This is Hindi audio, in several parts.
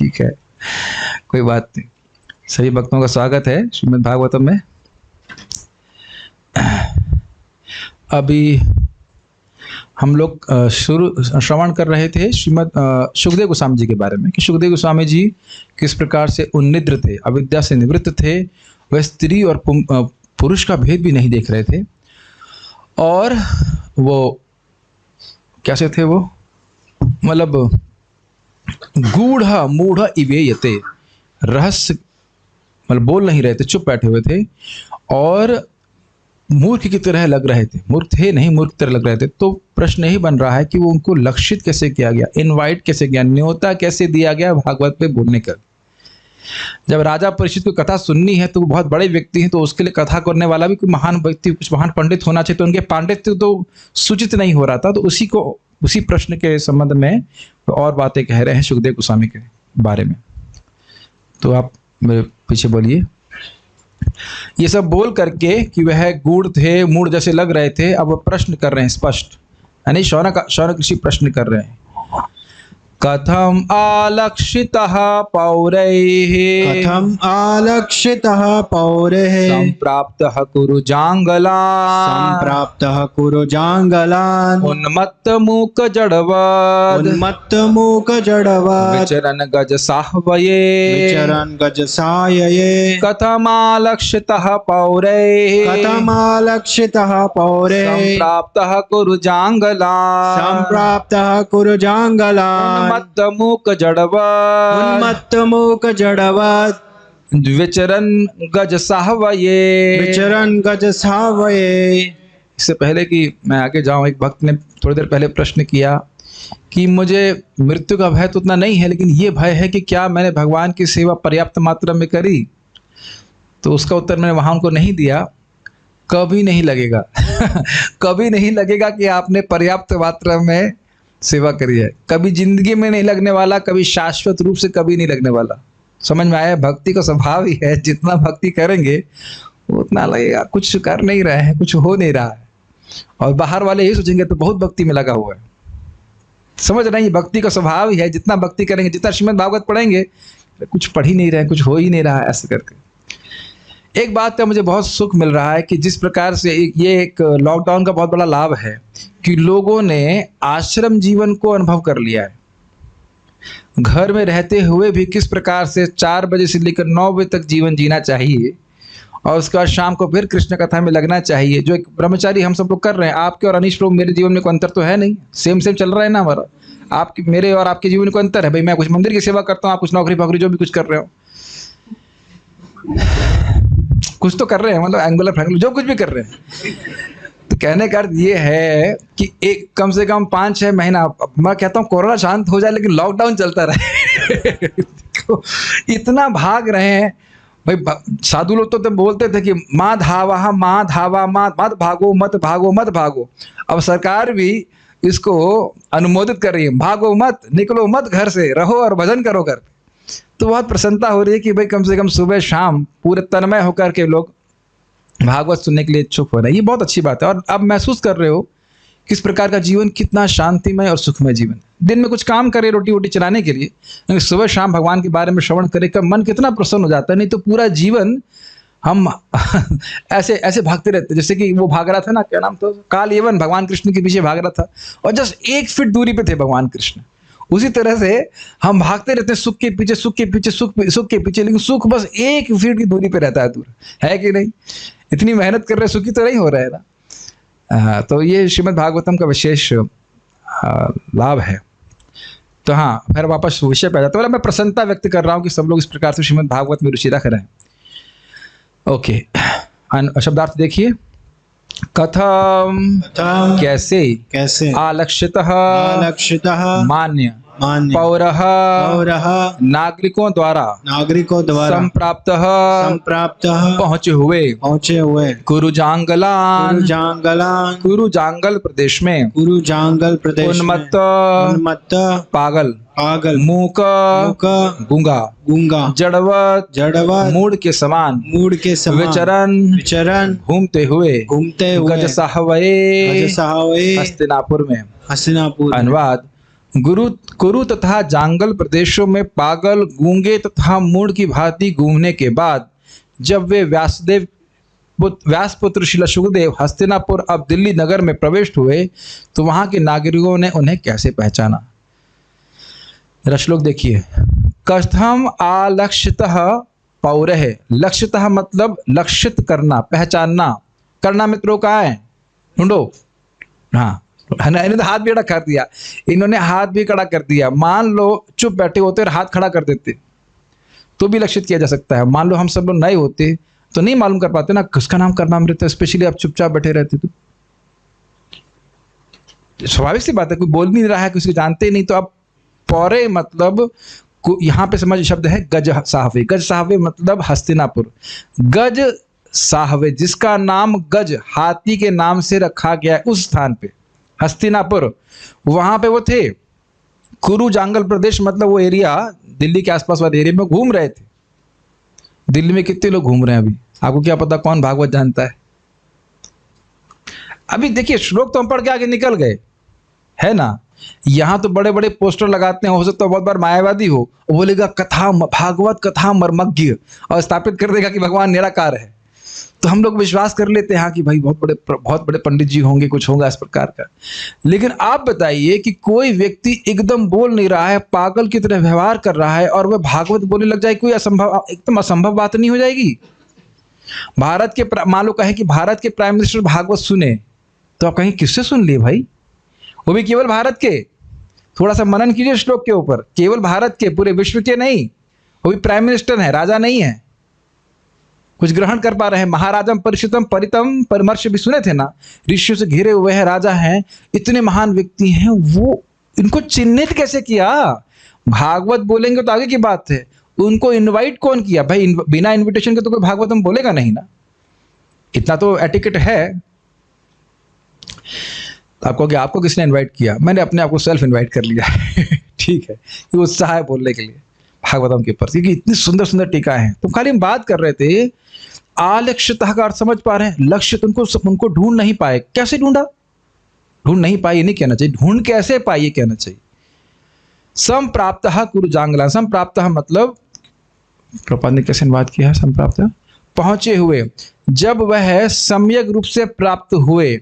ठीक है, कोई बात नहीं। सभी भक्तों का स्वागत है श्रीमद् भागवतम में। अभी हम लोग श्रवण कर रहे थे श्रीमद् सुखदेव गोस्वामी जी के बारे में कि सुखदेव गोस्वामी जी किस प्रकार से उन्निद्र थे, अविद्या से निवृत्त थे। वह स्त्री और पुरुष का भेद भी नहीं देख रहे थे, और वो कैसे थे, वो मतलब गूढ़ मूढ़ इवेयते, रहस्य मतलब बोल नहीं रहे थे, चुप बैठे हुए थे और मूर्ख की तरह लग रहे थे। मूर्ख थे नहीं, मूर्ख की तरह लग रहे थे। तो प्रश्न यही बन रहा है कि वो उनको लक्षित कैसे किया गया, इनवाइट कैसे किया, न्योता कैसे दिया गया भागवत पे बोलने का। जब राजा परीक्षित को कथा सुननी है तो वो बहुत बड़े व्यक्ति हैं, तो उसके लिए कथा करने वाला भी कोई महान व्यक्ति, कुछ महान पंडित होना चाहिए। तो उनके पांडित्य तो सूचित नहीं हो रहा था, तो उसी प्रश्न के संबंध में और बातें कह रहे हैं सुखदेव गोस्वामी के बारे में। तो आप मेरे पीछे बोलिए। ये सब बोल करके कि वह गूढ़ थे, मूढ़ जैसे लग रहे थे, अब वो प्रश्न कर रहे हैं स्पष्ट, यानी शौनक ऋषि प्रश्न कर रहे हैं। कथम आलक्षितः पौरैः, कथम आलक्षितः पौरैः, संप्राप्तः कुरु जांगलान्, संप्राप्तः कुरु जांगलान्, उन्मत्त मूक जड़वत्, उन्मत्त मूक जड़वत्, विचरन् गज साह्वये, विचरन् गज सायये। कथम आलक्षितः पौरैः, कथम आलक्षितः पौरैः, संप्राप्तः कुरु जांगलान्, संप्राप्तः कुरु जांगलान्, उन्मत्त मूक जड़वत्, उन्मत्त मूक जड़वत्, विचरन् गज साह्वये, विचरन् गज सावये। इससे पहले कि मैं आगे जाऊं, एक भक्त ने थोड़ी देर पहले प्रश्न किया कि मुझे मृत्यु का भय तो उतना नहीं है, लेकिन ये भय है कि क्या मैंने भगवान की सेवा पर्याप्त मात्रा में करी। तो उसका उत्तर मैंने वहां उनको नहीं दिया। कभी नहीं लगेगा कभी नहीं लगेगा कि आपने पर्याप्त मात्रा में सेवा करी है। कभी जिंदगी में नहीं लगने वाला, कभी शाश्वत रूप से कभी नहीं लगने वाला। समझ में आया? भक्ति का स्वभाव ही है, जितना भक्ति करेंगे उतना लगेगा कुछ कर नहीं रहे हैं, कुछ हो नहीं रहा है। और बाहर वाले यही सोचेंगे तो बहुत भक्ति में लगा हुआ है। समझ रहे हैं? भक्ति का स्वभाव ही है, जितना भक्ति करेंगे, जितना श्रीमद् भागवत पढ़ेंगे, कुछ पढ़ ही नहीं रहे, कुछ हो ही नहीं रहा है, ऐसे करके। एक बात का मुझे बहुत सुख मिल रहा है कि जिस प्रकार से ये एक लॉकडाउन का बहुत बड़ा लाभ है कि लोगों ने आश्रम जीवन को अनुभव कर लिया है। घर में रहते हुए भी किस प्रकार से 4 बजे से लेकर 9 बजे तक जीवन जीना चाहिए, और उसके बाद शाम को फिर कृष्ण कथा में लगना चाहिए। जो एक ब्रह्मचारी हम सब लोग कर रहे हैं, आपके और अनीश प्रभु मेरे जीवन में कोई अंतर तो है नहीं, सेम चल रहा है ना हमारा। आपके मेरे और आपके जीवन में कोई अंतर है? भाई मैं कुछ मंदिर की सेवा करता हूँ, आप कुछ नौकरी पकड़ी जो भी कुछ कर रहे हो, कुछ तो कर रहे हैं, मतलब एंगुलर फ्रैंगुलर जो कुछ भी कर रहे हैं। तो कहने का अर्थ ये है कि एक कम से कम 5-6 महीना, मैं कहता हूँ कोरोना शांत हो जाए लेकिन लॉकडाउन चलता रहे तो इतना भाग रहे हैं भाई। साधु लोग तो बोलते थे कि माँ धावा माँ धावा, माँ मत भागो मत भागो मत भागो। अब सरकार भी इसको अनुमोदित कर रही है, भागो मत, निकलो मत घर से, रहो और भजन करो घर पे। तो बहुत प्रसन्नता हो रही है कि भाई कम से कम सुबह शाम पूरे तन्मय होकर के लोग भागवत सुनने के लिए इच्छुक हो रहे हैं। ये बहुत अच्छी बात है। और अब महसूस कर रहे हो किस प्रकार का जीवन कितना शांतिमय और सुखमय जीवन। दिन में कुछ काम करे रोटी वोटी चलाने के लिए, सुबह शाम भगवान के बारे में श्रवण करे का मन कितना प्रसन्न हो जाता है। नहीं तो पूरा जीवन हम ऐसे ऐसे भागते रहते, जैसे कि वो भाग रहा था ना, क्या नाम था, काल यवन, भगवान कृष्ण के पीछे भाग रहा था और जस्ट 1 फीट दूरी पे थे भगवान कृष्ण। उसी तरह से हम भागते रहते हैं सुख के पीछे, सुख के पीछे, सुख के पीछे, लेकिन सुख बस 1 फीट की दूरी पे रहता है, दूर है कि नहीं? इतनी मेहनत कर रहे हैं, सुखी तो नहीं हो रहा है ना। तो ये श्रीमद् भागवतम का विशेष लाभ है। तो हाँ, फिर वापस विषय पे आ जाता है। मैं प्रसन्नता व्यक्त कर रहा हूँ कि सब लोग इस प्रकार से श्रीमद् भागवत में रुचि रख रहे हैं। ओके, शब्दार्थ देखिए। कथम, कैसे, कैसे, आलक्षितः, आलक्षितः, मान्य, मान्य, पौरः, पौरः, नागरिकों द्वारा, नागरिकों द्वारा, संप्राप्तः, संप्राप्तः, पहुँचे हुए, कुरु जांगलान, कुरु जांगल प्रदेश में, कुरु जांगल प्रदेश में, उन्मत्त, पागल, मूक, गूंगा, जड़वत, मूढ़ के समान, विचरण, घूमते हुए, गज साहवये, हस्तिनापुर में। अनुवाद: कुरु तथा जांगल प्रदेशों में पागल, गूंगे तथा मूढ़ की भांति घूमने के बाद जब वे व्यासपुत्र श्री सुखदेव हस्तिनापुर अब दिल्ली नगर में प्रविष्ट हुए तो वहां के नागरिकों ने उन्हें कैसे पहचाना? श्लोक देखिए। कथम आलक्षितः पौरः, लक्षितः मतलब लक्षित करना, पहचानना। करना मित्रों का है, ढूंढो। हाँ, इन्होंने तो हाथ भी खड़ा कर दिया, इन्होंने हाथ भी खड़ा कर दिया। मान लो चुप बैठे होते और हाथ खड़ा कर देते तो भी लक्षित किया जा सकता है। मान लो हम सब लोग नए होते तो नहीं मालूम कर पाते ना किसका नाम कर्मामृत है, स्पेशली आप चुपचाप बैठे रहते तो स्वाभाविक सी बात है, कोई बोल नहीं रहा है, किसी को जानते ही नहीं, तो आप पौरे मतलब यहाँ पे समझ शब्द है गज साहवे। गज साहवे मतलब हस्तिनापुर। गज साहवे जिसका नाम गज हाथी के नाम से रखा गया है उस स्थान पे हस्तिनापुर, वहां पे वो थे। कुरु जांगल प्रदेश मतलब वो एरिया दिल्ली के आसपास वाले एरिया में घूम रहे थे। दिल्ली में कितने लोग घूम रहे हैं अभी, आपको क्या पता कौन भागवत जानता है? अभी देखिए श्लोक तो हम पढ़ के आगे निकल गए, है ना। यहां तो बड़े बड़े पोस्टर लगाते हैं, हो सकता है बहुत बार मायावादी हो, बोलेगा कथा भागवत कथा मर्मज्ञ और स्थापित कर देगा कि भगवान निराकार है। तो हम लोग विश्वास कर लेते हैं कि भाई बहुत बड़े पंडित जी होंगे, कुछ होगा इस प्रकार का। लेकिन आप बताइए कि कोई व्यक्ति एकदम बोल नहीं रहा है, पागल की तरह व्यवहार कर रहा है और वह भागवत बोलने लग जाए, कोई असंभव, एकदम असंभव बात नहीं हो जाएगी? भारत के मान लो कहें कि भारत के प्राइम मिनिस्टर भागवत सुने तो आप कहीं किससे सुन लिए भाई? वो भी केवल भारत के। थोड़ा सा मनन कीजिए श्लोक के ऊपर, केवल भारत के, पूरे विश्व के नहीं। वो भी प्राइम मिनिस्टर है, राजा नहीं है, कुछ ग्रहण कर पा रहे हैं। महाराजम परिषितम परितम परमर्श भी सुने थे ना, ऋषियों से घिरे हुए हैं, राजा हैं, इतने महान व्यक्ति हैं, वो इनको चिन्हित कैसे किया? भागवत बोलेंगे तो आगे की बात है, उनको इनवाइट कौन किया भाई? बिना इनविटेशन के तो कोई भागवतम बोलेगा नहीं ना, इतना तो एटिकेट है। आपको क्या, आपको किसने इनवाइट किया? मैंने अपने आप को सेल्फ इनवाइट कर लिया ठीक है, कि उत्साह है बोलने के लिए भागवतम के ऊपर, क्योंकि इतनी सुंदर सुंदर टीका है। तो खाली हम बात कर रहे थे, आलक्षितः का अर्थ समझ पा रहे हैं? लक्षित उनको ढूंढ नहीं पाए। कैसे ढूंढा? ढूंढ नहीं पाए ये नहीं कहना चाहिए, ढूंढ कैसे पाए ये कहना चाहिए। संप्राप्तः कुरु जांगला, संप्राप्तः मतलब प्रपाद ने कैसे अनुवाद किया है? संप्राप्तः पहुंचे हुए। जब वह सम्यक रूप से प्राप्त हुए,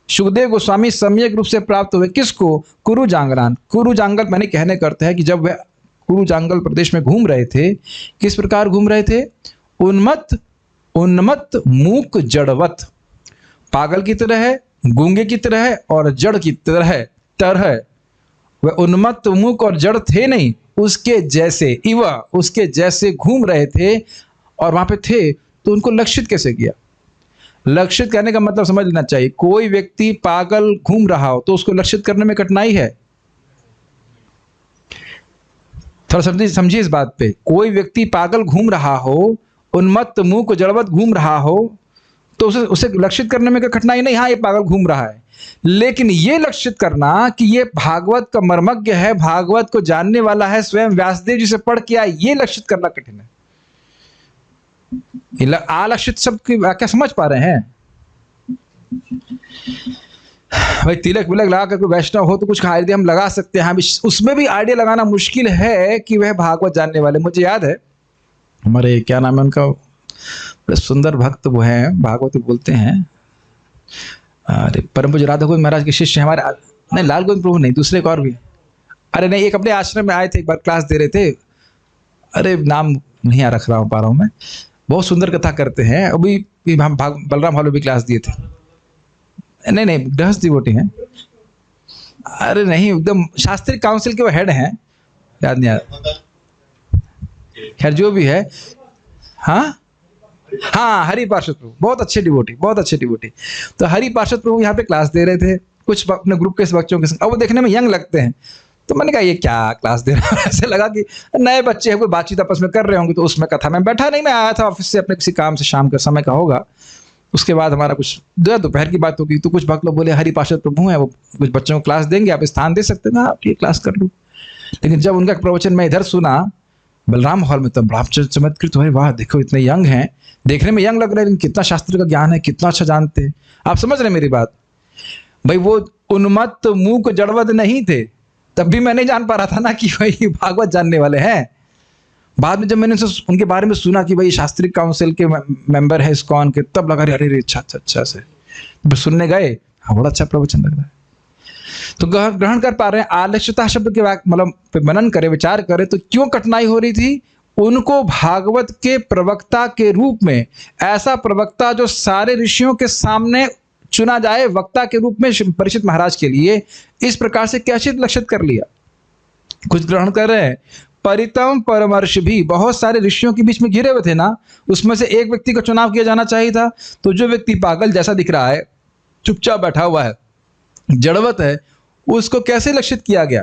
सुखदेव गोस्वामी सम्यक रूप से प्राप्त हुए किसको? कुरु जांगलान। कुरु जांगल मैंने कहने करते हैं कि जब वह कुरु जांगल प्रदेश में घूम रहे थे, किस प्रकार घूम रहे थे? उन्मत्त मूक जड़वत, पागल की तरह है, गूंगे की तरह है और जड़ की तरह वह उन्मत्त मूक और जड़ थे नहीं, उसके जैसे इवा, उसके जैसे घूम रहे थे और वहां पे थे। तो उनको लक्षित कैसे किया? लक्षित करने का मतलब समझ लेना चाहिए, कोई व्यक्ति पागल घूम रहा हो तो उसको लक्षित करने में कठिनाई है। थोड़ा समझिए इस बात पे। कोई व्यक्ति पागल घूम रहा हो, उन्मत्त मूक जड़वत घूम रहा हो, तो उसे लक्षित करने में कोई कठिनाई नहीं। हाँ, ये पागल घूम रहा है, लेकिन ये लक्षित करना कि ये भागवत का मर्मज्ञ है, भागवत को जानने वाला है, स्वयं व्यासदेव जी से पढ़ के आए, ये लक्षित करना कठिन है। आलक्षित शब्द की व्याख्या समझ पा रहे हैं भाई? तिलक विलक लगा कर कोई वैष्णव हो तो कुछ आइडिया हम लगा सकते हैं, उसमें भी आइडिया लगाना मुश्किल है कि वह भागवत जानने वाले। मुझे याद है हमारे क्या नाम है उनका, बड़े सुंदर भक्त वो हैं, भागवत बोलते हैं, अरे परम पूज्य राधा गोविंद महाराज के शिष्य हमारे, नहीं लाल गोविंद प्रभु नहीं, दूसरे एक और भी, अरे नहीं, एक अपने आश्रम में आए थे, एक बार क्लास दे रहे थे, अरे नाम नहीं रख रहा हूँ पा रहा हूँ मैं, बहुत सुंदर कथा करते हैं। अभी हम बलराम हॉल में भी क्लास दिए थे। नहीं गृहस्थ डिवोटी हैं, अरे नहीं, एकदम शास्त्रीय काउंसिल के वो हेड हैं, याद नहीं आ रहा, खैर जो भी है। हाँ हरि पार्षद प्रभु, बहुत अच्छे डिवोटी, बहुत अच्छे डिवोटी। तो हरि पार्षद प्रभु यहाँ पे क्लास दे रहे थे कुछ अपने ग्रुप के बच्चों के संग, अब वो देखने में यंग लगते हैं, तो मैंने कहा ये क्या क्लास दे रहा है, ऐसे लगा कि नए बच्चे हैं, कोई बातचीत आपस में कर रहे होंगे, तो उसमें कथा में बैठा नहीं, मैं आया था ऑफिस से अपने किसी काम से, शाम का समय का होगा, उसके बाद हमारा कुछ दोपहर की बात होगी, तो कुछ भक्त लोग बोले हरि पार्षद प्रभु हैं, वो कुछ बच्चों को क्लास देंगे, आप स्थान दे सकते हैं? आप ये क्लास कर लूँ। लेकिन जब उनका प्रवचन मैं इधर सुना बलराम हॉल में, तब बड़ा चमत्कृत हुए, वाह देखो इतने यंग हैं, देखने में यंग लग रहे हैं, लेकिन कितना शास्त्र का ज्ञान है, कितना अच्छा जानते हैं। आप समझ रहे हैं मेरी बात? भाई वो उन्मत्त मूक जड़वत नहीं थे, तब भी मैं नहीं जान पा रहा था ना कि भाई भागवत जानने वाले हैं। बाद में जब मैंने उनके बारे में सुना कि भाई शास्त्रीय काउंसिल के मेंबर है इस्कॉन के, तब लगा अरे अच्छा से सुनने गए, हाँ बड़ा अच्छा प्रवचन लग रहा है। तो ग्रहण कर पा रहे हैं। आलस्यता शब्द के मतलब मनन करे, विचार करे तो क्यों कठिनाई हो रही थी उनको? भागवत के प्रवक्ता के रूप में, ऐसा प्रवक्ता जो सारे ऋषियों के सामने चुना जाए वक्ता के रूप में परीक्षित महाराज के लिए, इस प्रकार से कैसे लक्षित कर लिया। कुछ ग्रहण कर रहे हैं। परितम परमर्श भी बहुत सारे ऋषियों के बीच में घिरे हुए थे ना, उसमें से एक व्यक्ति का चुनाव किया जाना चाहिए था। तो जो व्यक्ति पागल जैसा दिख रहा है, चुपचाप बैठा हुआ है, जड़वत है, उसको कैसे लक्षित किया गया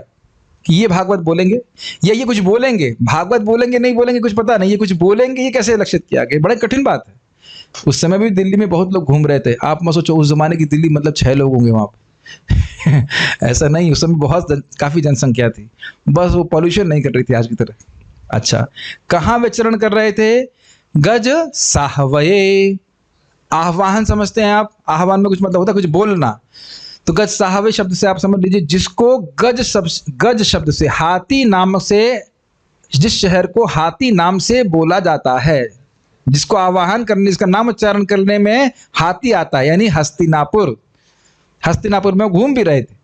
कि ये भागवत बोलेंगे या ये कुछ बोलेंगे? भागवत बोलेंगे नहीं बोलेंगे कुछ पता नहीं, ये कुछ बोलेंगे, ये कैसे लक्षित किया गया? बड़ा कठिन बात है। उस समय भी दिल्ली में बहुत लोग घूम रहे थे। आप मत सोचो उस जमाने की दिल्ली मतलब 6 लोग होंगे वहां पे ऐसा नहीं, उस समय काफी जनसंख्या थी, बस वो पॉल्यूशन नहीं कर रही थी आज की तरह। अच्छा, कहाँ विचरण कर रहे थे? गज साहवये। आह्वान समझते हैं आप? आह्वान में कुछ मतलब होता है कुछ बोलना। तो गज साहवे शब्द से आप समझ लीजिए जिसको गज शब्द से, हाथी नाम से, जिस शहर को हाथी नाम से बोला जाता है, जिसको आवाहन करने, जिसका नाम उच्चारण करने में हाथी आता है, यानी हस्तिनापुर। हस्तिनापुर में घूम भी रहे थे,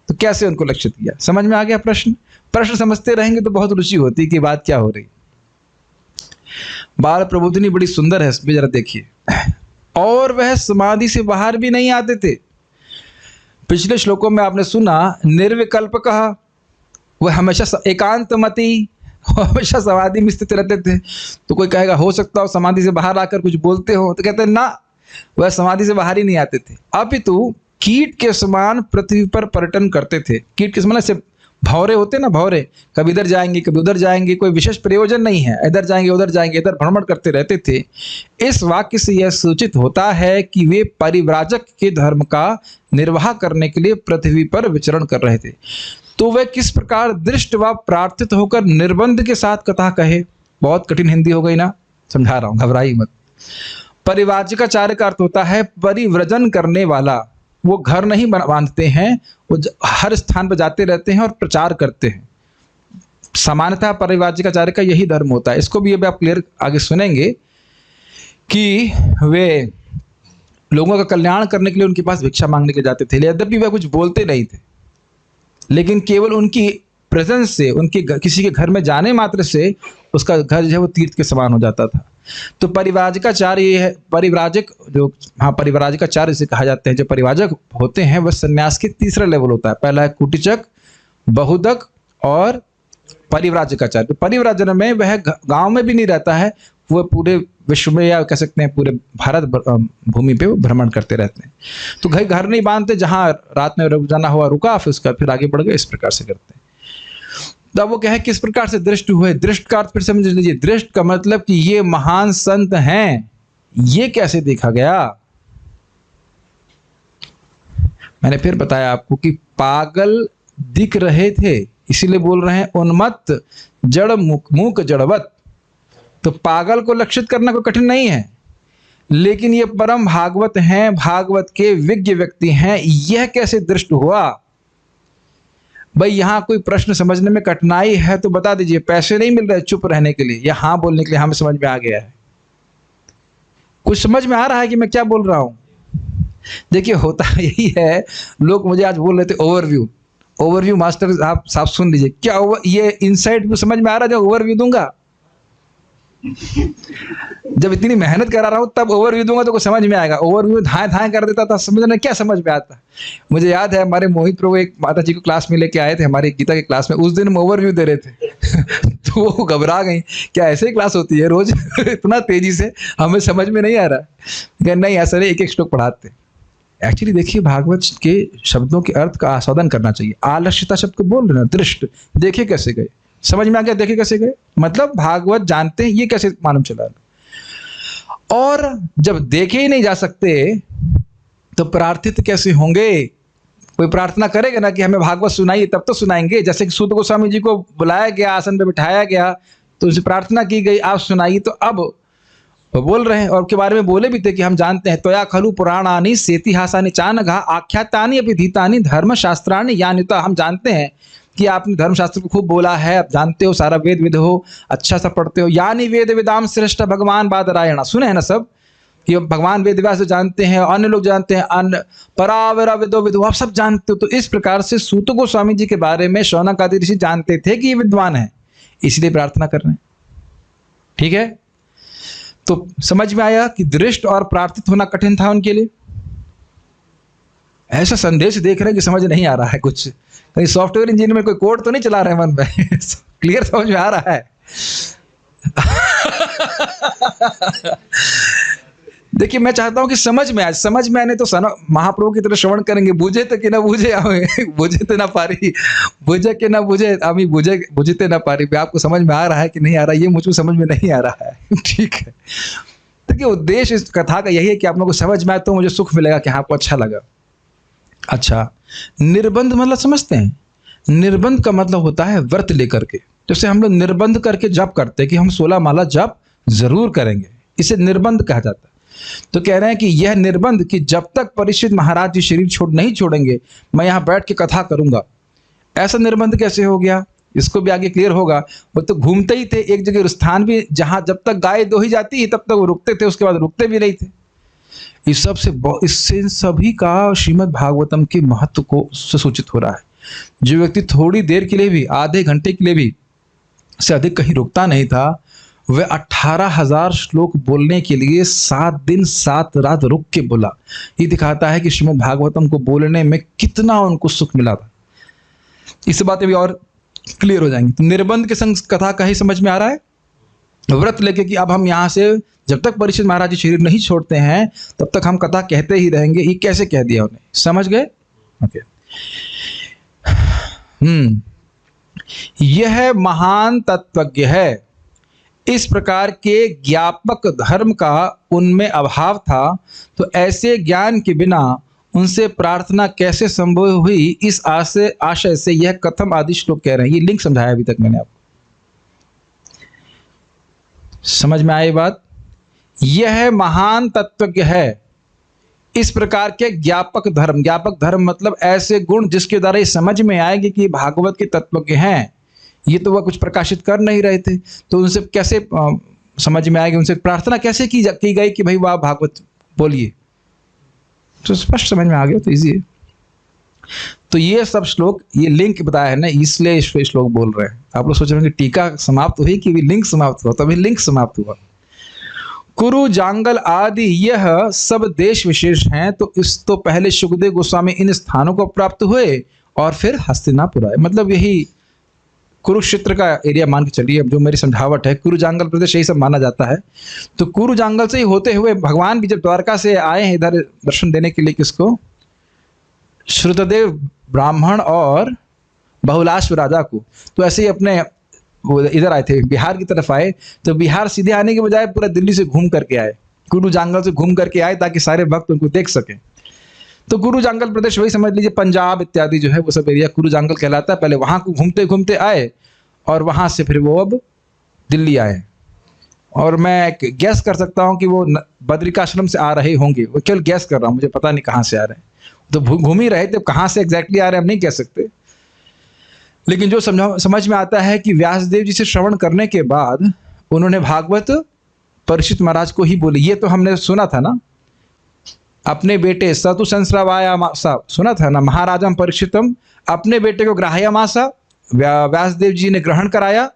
तो कैसे उनको लक्षित किया? समझ में आ गया प्रश्न समझते रहेंगे तो बहुत रुचि होती कि बात क्या हो रही। बाल प्रबोधिनी बड़ी सुंदर है, इसमें जरा देखिए। और वह समाधि से बाहर भी नहीं आते थे। पिछले श्लोकों में आपने सुना निर्विकल्प कहा, वह हमेशा एकांतमति, हमेशा समाधि में स्थित रहते थे। तो कोई कहेगा हो सकता हो समाधि से बाहर आकर कुछ बोलते हो, तो कहते हैं ना, वह समाधि से बाहर ही नहीं आते थे, अपितु कीट के समान पृथ्वी पर पर्यटन करते थे। कीट के समान ऐसे भौरे होते ना, भौरे, कभी इधर जाएंगे कभी उधर जाएंगे, कोई विशेष प्रयोजन नहीं है, इधर जाएंगे उधर जाएंगे, इधर भ्रमण करते रहते थे। इस वाक्य से यह सूचित होता है कि वे परिव्राजक के धर्म का निर्वाह करने के लिए पृथ्वी पर विचरण कर रहे थे। तो वे किस प्रकार दृष्ट व प्रार्थित होकर निर्बंध के साथ कथा कहे। बहुत कठिन हिंदी हो गई ना, समझा रहा हूं, घबराई मत। परिव्राजकाचार्य का अर्थ होता है परिव्रजन करने वाला। वो घर नहीं बांधते हैं, वो हर स्थान पर जाते रहते हैं और प्रचार करते हैं। सामान्यतः परिव्राजकाचार्य का यही धर्म होता है। इसको भी अब आप क्लियर आगे सुनेंगे कि वे लोगों का कल्याण करने के लिए उनके पास भिक्षा मांगने के जाते थे। यद्यपि वे कुछ बोलते नहीं थे, लेकिन केवल उनकी प्रेजेंस से, उनके किसी के घर में जाने मात्र से उसका घर जो है वो तीर्थ के समान हो जाता था। तो परिव्राजकाचार्य ये है, परिव्राजक जो, हाँ परिव्राजकाचार्य से कहा जाते हैं। जो परिव्राजक होते हैं वह सन्यास के तीसरा लेवल होता है। पहला है कुटीचक, बहुदक और परिव्राजकाचार्य। तो परिव्राजन में वह गांव में भी नहीं रहता है, वो पूरे विश्व में या कह सकते हैं पूरे भारत भूमि पे वो भ्रमण करते रहते हैं। तो घर नहीं बांधते, जहाँ रात में रुक जाना हुआ रुका, फिर उसका फिर आगे बढ़ गए, इस प्रकार से करते हैं। तब वो क्या है, किस प्रकार से दृष्ट हुए। दृष्ट का अर्थ फिर समझ लीजिए। दृष्ट का मतलब कि ये महान संत हैं। ये कैसे देखा गया? मैंने फिर बताया आपको कि पागल दिख रहे थे, इसीलिए बोल रहे हैं उन्मत्त जड़ मूक जड़वत। तो पागल को लक्षित करना कोई कठिन नहीं है, लेकिन ये परम भागवत हैं, भागवत के विज्ञ व्यक्ति हैं, यह कैसे दृष्ट हुआ? भाई यहाँ कोई प्रश्न समझने में कठिनाई है तो बता दीजिए। पैसे नहीं मिल रहे चुप रहने के लिए या हाँ बोलने के लिए, हमें समझ में आ गया है। कुछ समझ में आ रहा है कि मैं क्या बोल रहा हूं? देखिए होता यही है, लोग मुझे आज बोल रहे थे ओवरव्यू मास्टर आप साफ सुन लीजिए। क्या ये इनसाइट व्यू समझ में आ रहा है जो ओवरव्यू दूंगा? जब इतनी मेहनत करा रहा हूं तब ओवरव्यू दूंगा तो कुछ समझ में आएगा। ओवरव्यू धाए कर देता था, समझने क्या समझ में आता। मुझे याद है हमारे मोहित प्रभु एक माता जी को क्लास में लेके आए थे, हमारी गीता के क्लास में। उस दिन हम ओवरव्यू दे रहे थे तो वो घबरा गई, क्या ऐसे ही क्लास होती है रोज इतना तेजी से, हमें समझ में नहीं आ रहा। नहीं ऐसा नहीं, एक एक श्लोक पढ़ाते। एक्चुअली देखिए भागवत के शब्दों के अर्थ का आस्वादन करना चाहिए। आलस्यता शब्द को बोल रहे ना, दृष्ट, देखे कैसे गए, समझ में आ गया? देखे कैसे गए मतलब भागवत जानते हैं, ये कैसे मालूम चला। और जब देखे ही नहीं जा सकते तो प्रार्थित कैसे होंगे? कोई प्रार्थना करेगा ना कि हमें भागवत सुनाइए, तब तो सुनाएंगे। जैसे कि सूत गोस्वामी जी को बुलाया गया, आसन पे बिठाया गया, तो उनसे प्रार्थना की गई आप सुनाइए, तो अब वो बोल रहे हैं। और के बारे में बोले भी थे कि हम जानते हैं, त्वया खलु पुराणानि सेतिहासानि चानघा आख्यातानि अभिधीतानि धर्मशास्त्राणि यान्युता। हम जानते हैं कि आपने धर्मशास्त्र को खूब बोला है, आप जानते हो, सारा वेद विद हो, अच्छा सा पढ़ते हो, यानी वेद विदाम श्रेष्ठ भगवान बादरायण, सुने हैं ना सब कि भगवान वेद व्यास जानते हैं, अन्य लोग जानते हैं, अन्य परावरा विदो विदो, आप सब जानते हो। तो इस प्रकार से सूत गोस्वामी जी के बारे में शौनक आदि ऋषि जानते थे कि ये विद्वान है, इसलिए प्रार्थना कर रहे हैं। ठीक है, तो समझ में आया कि दृष्ट और प्रार्थित होना कठिन था उनके लिए। ऐसा संदेश देख रहे हैं कि समझ नहीं आ रहा है कुछ, कहीं सॉफ्टवेयर इंजीनियर में कोई कोड तो नहीं चला रहे हैं मन में क्लियर समझ में आ रहा है देखिए, मैं चाहता हूं कि समझ में आए, समझ में आने तो महाप्रभु की तरह श्रवण करेंगे, बुझे तो कि ना बुझे हमें बुझे तो ना पारी, बुझे कि ना बुझे हमें, बुझते ना पारी। आपको समझ में आ रहा है कि नहीं आ रहा है, ये मुझको समझ में नहीं आ रहा है ठीक है, देखिए उद्देश्य इस कथा का यही है कि आप लोगों को समझ में आए तो मुझे सुख मिलेगा कि हाँ आपको अच्छा लगा। अच्छा, निर्बंध मतलब समझते हैं? निर्बंध का मतलब होता है व्रत लेकर के, जैसे हम लोग निर्बंध करके जप करते हैं कि हम 16 माला जप जरूर करेंगे, इसे निर्बंध कहा जाता है। तो कह रहे हैं कि यह निर्बंध कि जब तक परीक्षित महाराज जी शरीर नहीं छोड़ेंगे मैं यहाँ बैठ के कथा करूंगा, ऐसा निर्बंध कैसे हो गया, इसको भी आगे क्लियर होगा। वो तो घूमते ही थे, एक जगह स्थान भी जहां जब तक गाय दोही जाती है तब तक वो रुकते थे, उसके बाद रुकते भी नहीं थे। इस सब से इससे सभी का श्रीमद् भागवतम के महत्व को सूचित हो रहा है। जो व्यक्ति थोड़ी देर के लिए भी, आधे घंटे के लिए भी से अधिक कहीं रुकता नहीं था, वह 18,000 श्लोक बोलने के लिए 7 दिन 7 रात रुक के बोला। ये दिखाता है कि श्रीमद् भागवतम को बोलने में कितना उनको सुख मिला था। इस बातें भी और क्लियर हो जाएंगी। तो निर्बंध के संग कथा का ही समझ में आ रहा है, व्रत लेके कि अब हम यहाँ से जब तक परीक्षित महाराज जी शरीर नहीं छोड़ते हैं तब तक हम कथा कहते ही रहेंगे। ये कैसे कह दिया उन्हें, समझ गए? ओके। यह महान तत्वज्ञ है, इस प्रकार के ज्ञापक धर्म का उनमें अभाव था, तो ऐसे ज्ञान के बिना उनसे प्रार्थना कैसे संभव हुई, इस आशय से यह कथम आदि श्लोक कह रहे हैं। ये लिंक समझाया अभी तक मैंने आपको, समझ में आई बात? यह महान तत्वज्ञ है, इस प्रकार के ज्ञापक धर्म मतलब ऐसे गुण जिसके द्वारा ये समझ में आएगी कि भागवत के तत्वज्ञ हैं। ये तो वह कुछ प्रकाशित कर नहीं रहे थे, तो उनसे कैसे समझ में आएगी, उनसे प्रार्थना कैसे की गई कि भाई वाह भागवत बोलिए, तो स्पष्ट समझ में आ गया, तो इजी है। तो ये सब श्लोक, ये लिंक बताया है ना, इसलिए इस श्लोक बोल रहे हैं। आप लोग सोच रहे हैं कि टीका समाप्त हुई कि लिंक समाप्त हुआ, तभी लिंक समाप्त हुआ। कुरु जांगल आदि यह सब देश विशेष हैं, तो पहले सुखदेव गोस्वामी इन स्थानों को प्राप्त हुए और फिर हस्तिनापुर आए। मतलब यही कुरुक्षेत्र का एरिया मान के चलिए, जो मेरी समझावट है, कुरु जांगल प्रदेश यही सब माना जाता है। तो कुरु जांगल से ही होते हुए भगवान भी जब द्वारका से आए हैं इधर दर्शन देने के लिए, किसको? श्रुतदेव ब्राह्मण और बहुलाश्व राजा को। तो ऐसे ही अपने इधर आए थे, बिहार की तरफ आए, तो बिहार सीधे आने के बजाय पूरा दिल्ली से घूम करके आए, कुरु जांगल से घूम करके आए ताकि सारे भक्त उनको देख सकें। तो कुरु जांगल प्रदेश वही समझ लीजिए, पंजाब इत्यादि जो है वो सब एरिया कुरु जांगल कहलाता है। पहले वहां को घूमते घूमते आए और वहां से फिर वो अब दिल्ली आए। और मैं गैस कर सकता हूं कि वो बद्रिकाश्रम से आ रहे होंगे, वो केवल गैस कर रहा हूं, मुझे पता नहीं कहाँ से आ रहे हैं। तो घूम ही रहे थे, कहाँ से एग्जैक्टली आ रहे हैं हम नहीं कह सकते, लेकिन जो समझ में आता है कि व्यासदेव जी से श्रवण करने के बाद उन्होंने भागवत परीक्षित महाराज को ही बोली। ये तो हमने सुना था ना, अपने बेटे सतु संस्रावायामासा सुना था ना, महाराजम परीक्षितम, अपने बेटे को ग्राह्यमासा, व्यासदेव जी ने ग्रहण कराया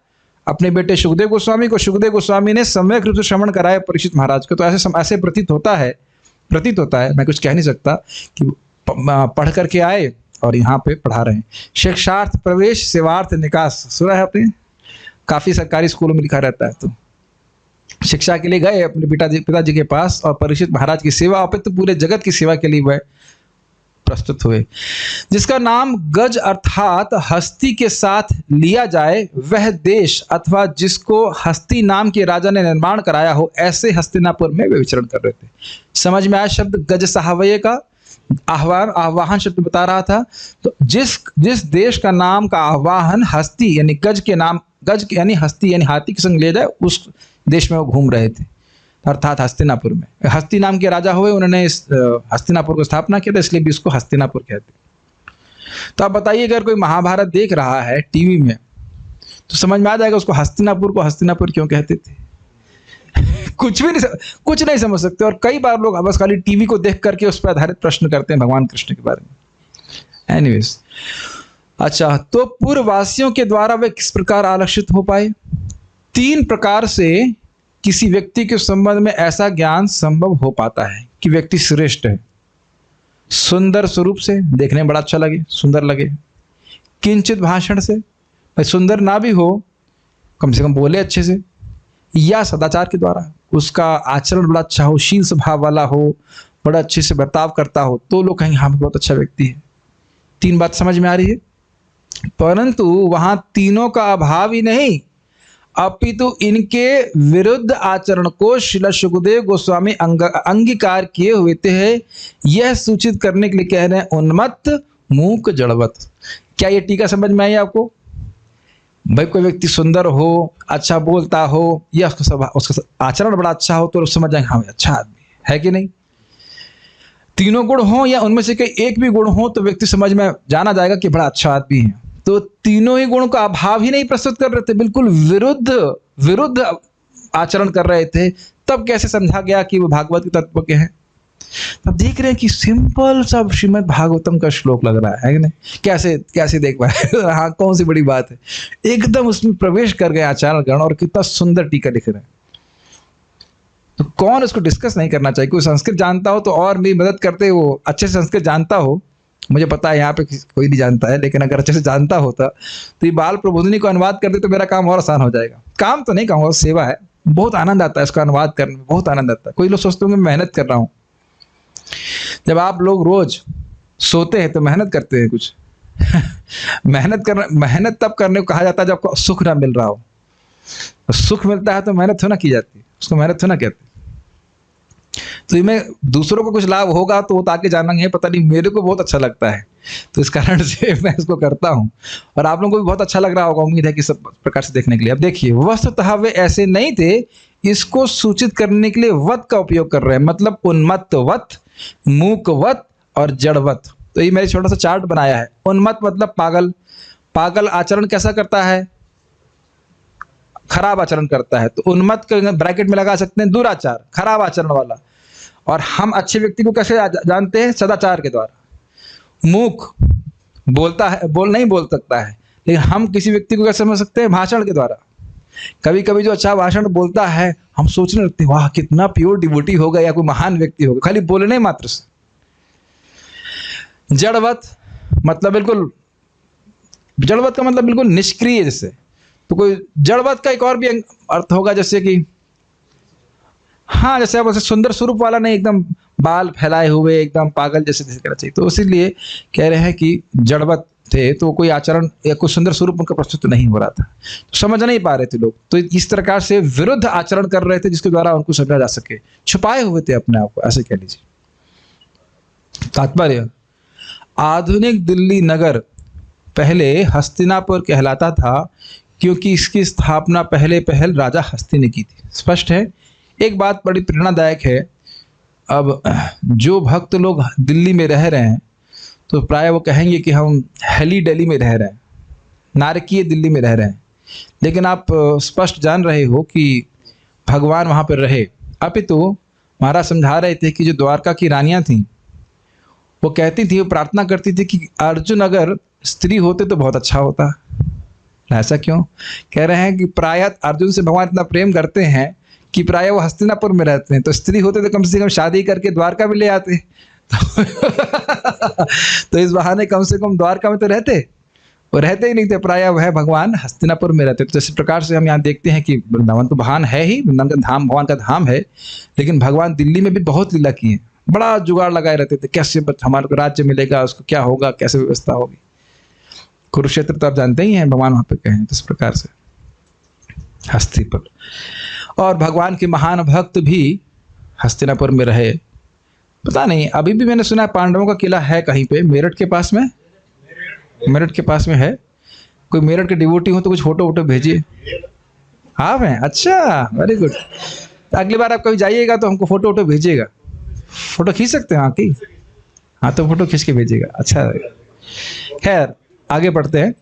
अपने बेटे सुखदेव गोस्वामी को, सुखदेव गोस्वामी ने सम्यक रूप से श्रवण कराया परीक्षित महाराज को। तो ऐसे प्रतीत होता है, मैं कुछ कह नहीं सकता, कि पढ़ करके आए और यहाँ पे पढ़ा रहे हैं। शिक्षार्थ प्रवेश सेवार्थ निकास सुना है आपने, काफी सरकारी स्कूलों में लिखा रहता है। तो शिक्षा के लिए गए अपने पिताजी के पास और परीक्षित महाराज की सेवा, अपितु पूरे जगत की सेवा के लिए वह प्रस्तुत हुए। जिसका नाम गज अर्थात हस्ती के साथ लिया जाए, वह देश अथवा जिसको हस्ती नाम के राजा ने निर्माण कराया हो, ऐसे हस्तिनापुर में वे विचरण कर रहे थे। समझ में आया शब्द गज सहावय का आवाहन शब्द बता रहा था। तो जिस देश का नाम का आवाहन हस्ती यानी गज के नाम, गज यानी हस्ती यानी हाथी के संग ले जाए, उस देश में वो घूम रहे थे, अर्थात हस्तिनापुर में। हस्ती नाम के राजा हुए, उन्होंने इस हस्तिनापुर को स्थापना किया था, इसलिए भी इसको हस्तिनापुर कहते हैं। तो आप बताइए, अगर कोई महाभारत देख रहा है टीवी में तो समझ में आ जाएगा उसको हस्तिनापुर को हस्तिनापुर क्यों कहते थे। कुछ नहीं समझ सकते। और कई बार लोग बस खाली टीवी को देख करके उस पर आधारित प्रश्न करते हैं भगवान कृष्ण के बारे में। एनीवेज, अच्छा, तो पूर्ववासियों के द्वारा वे किस प्रकार आलक्षित हो पाए? 3 प्रकार से किसी व्यक्ति के संबंध में ऐसा ज्ञान संभव हो पाता है कि व्यक्ति श्रेष्ठ है। सुंदर स्वरूप से, देखने में बड़ा अच्छा लगे, सुंदर लगे। किंचित भाषण से, भाई सुंदर ना भी हो, कम से कम बोले अच्छे से। या सदाचार के द्वारा, उसका आचरण बड़ा अच्छा हो, शील स्वभाव वाला हो, बड़ा अच्छे से बर्ताव करता हो, तो लोग कहेंगे हाँ बहुत अच्छा व्यक्ति है। 3 बात समझ में आ रही है। परंतु वहां तीनों का अभाव ही नहीं, अपितु इनके विरुद्ध आचरण को श्रील सुखदेव गोस्वामी अंगीकार किए हुए थे, यह सूचित करने के लिए कह रहे हैं उन्मत्त मूक जड़वत। क्या ये टीका समझ में आई आपको? भाई कोई व्यक्ति सुंदर हो, अच्छा बोलता हो, या उसका आचरण बड़ा अच्छा हो, तो लोग समझ जाएंगे हाँ अच्छा आदमी है कि नहीं। तीनों गुण हो या उनमें से कोई एक भी गुण हो तो व्यक्ति समझ में जाना जाएगा कि बड़ा अच्छा आदमी है। तो तीनों ही गुणों का अभाव ही नहीं प्रस्तुत कर रहे थे, बिल्कुल विरुद्ध आचरण कर रहे थे, तब कैसे समझा गया कि वो भागवत के तत्व के हैं? तब देख रहे हैं कि सिंपल सा श्रीमद् भागवतम का श्लोक लग रहा है कि नहीं? कैसे देख पाए? हाँ, कौन सी बड़ी बात है, एकदम उसमें प्रवेश कर गए आचार्यगण और कितना सुंदर टीका लिख रहे हैं। तो कौन इसको डिस्कस नहीं करना चाहिए? कोई संस्कृत जानता हो तो और मेरी मदद करते, वो अच्छे से संस्कृत जानता हो, मुझे पता है यहाँ पे कोई नहीं जानता है, लेकिन अगर अच्छे से जानता होता तो ये बाल प्रबोधिनी को अनुवाद कर दे तो मेरा काम और आसान हो जाएगा। काम तो नहीं कहूँगा, सेवा है, बहुत आनंद आता है इसका अनुवाद करने में, बहुत आनंद आता है। कोई लोग सोचते होंगे मेहनत कर रहा हूँ। जब आप लोग रोज सोते हैं तो मेहनत करते हैं कुछ। मेहनत तब करने को कहा जाता है जब आपको सुख ना मिल रहा हो। तो सुख मिलता है तो मेहनत थोड़ा की जाती है, उसको मेहनत थोड़ा कहते हैं। तो मैं दूसरों को कुछ लाभ होगा तो वो ताकि जानेंगे, पता नहीं मेरे को बहुत अच्छा लगता है तो इस कारण से मैं इसको करता हूँ, और आप लोगों को भी बहुत अच्छा लग रहा होगा, उम्मीद है कि सब प्रकार से देखने के लिए। अब देखिए, वस्तुतः वे ऐसे नहीं थे, इसको सूचित करने के लिए वत का उपयोग कर रहे हैं, मतलब उन्मत्तवत, मूकवत और जड़वत। तो ये मैंने छोटा सा चार्ट बनाया है। उन्मत्त मतलब पागल। पागल आचरण कैसा करता है? खराब आचरण करता है। तो उन्मत्त ब्रैकेट में लगा सकते हैं दुराचार, खराब आचरण वाला। और हम अच्छे व्यक्ति को कैसे जानते हैं? सदाचार के द्वारा। मूक बोलता है, नहीं बोल सकता है, लेकिन हम किसी व्यक्ति को कैसे समझ सकते हैं? भाषण के द्वारा। कभी कभी जो अच्छा भाषण बोलता है हम सोचने लगते हैं वाह कितना प्योर डिवोटी होगा या कोई महान व्यक्ति होगा, खाली बोलने मात्र से। जड़वत मतलब बिल्कुल, जड़वत का मतलब बिल्कुल निष्क्रिय जैसे। तो कोई जड़वत का एक और भी अर्थ होगा, जैसे कि हाँ, जैसे अब सुंदर स्वरूप वाला नहीं, एकदम बाल फैलाए हुए एकदम पागल जैसे कहना चाहिए। तो इसीलिए कह रहे हैं कि जड़वत थे, तो कोई आचरण या कोई सुंदर स्वरूप उनका प्रस्तुत नहीं हो रहा था, तो समझ नहीं पा रहे थे लोग। तो इस प्रकार से विरुद्ध आचरण कर रहे थे जिसके द्वारा उनको समझा जा सके, छुपाए हुए थे अपने आप को, ऐसे कह लीजिए। तात्पर्य, आधुनिक दिल्ली नगर पहले हस्तिनापुर कहलाता था क्योंकि इसकी स्थापना पहल राजा हस्ती ने की थी। स्पष्ट है। एक बात बड़ी प्रेरणादायक है, अब जो भक्त लोग दिल्ली में रह रहे हैं तो प्राय वो कहेंगे कि हम हेली दिल्ली में रह रहे हैं, नारकीय दिल्ली में रह रहे हैं, लेकिन आप स्पष्ट जान रहे हो कि भगवान वहाँ पर रहे। अपितु महाराज समझा रहे थे कि जो द्वारका की रानियाँ थीं वो कहती थी, वो प्रार्थना करती थी कि अर्जुन अगर स्त्री होते तो बहुत अच्छा होता। ऐसा क्यों? कह रहे हैं कि प्राय अर्जुन से भगवान इतना प्रेम करते हैं कि प्राय वो हस्तिनापुर में रहते हैं, तो स्त्री होते तो कम से कम शादी करके द्वारका में ले आते। तो इस बहाने कम से कम द्वारका में तो रहते, वो रहते ही नहीं थे, प्राय वह भगवान हस्तिनापुर में रहते। तो इस प्रकार से हम यहाँ देखते हैं कि वृंदावन तो महान है ही, वृंदावन का धाम भगवान का धाम है, लेकिन भगवान दिल्ली में भी बहुत लीला की है, बड़ा जुगाड़ लगाए रहते थे, कैसे हमारे को राज्य मिलेगा, उसको क्या होगा, कैसे व्यवस्था होगी। कुरुक्षेत्र तो आप जानते ही हैं, भगवान वहाँ पे गए हैं। तो इस प्रकार से हस्तिनापुर, और भगवान के महान भक्त भी हस्तिनापुर में रहे। पता नहीं, अभी भी मैंने सुना है पांडवों का किला है कहीं पे मेरठ के पास में, मेरठ के पास में है। कोई मेरठ के डिवोटी हो तो कुछ फोटो वोटो भेजिए। हाँ मैं, अच्छा, वेरी गुड। अगली बार आप कभी जाइएगा तो हमको फोटो वोटो भेजिएगा। फोटो खींच सकते हैं हाँ की? हाँ तो फोटो खींच के भेजिएगा, अच्छा। खैर आगे पढ़ते हैं।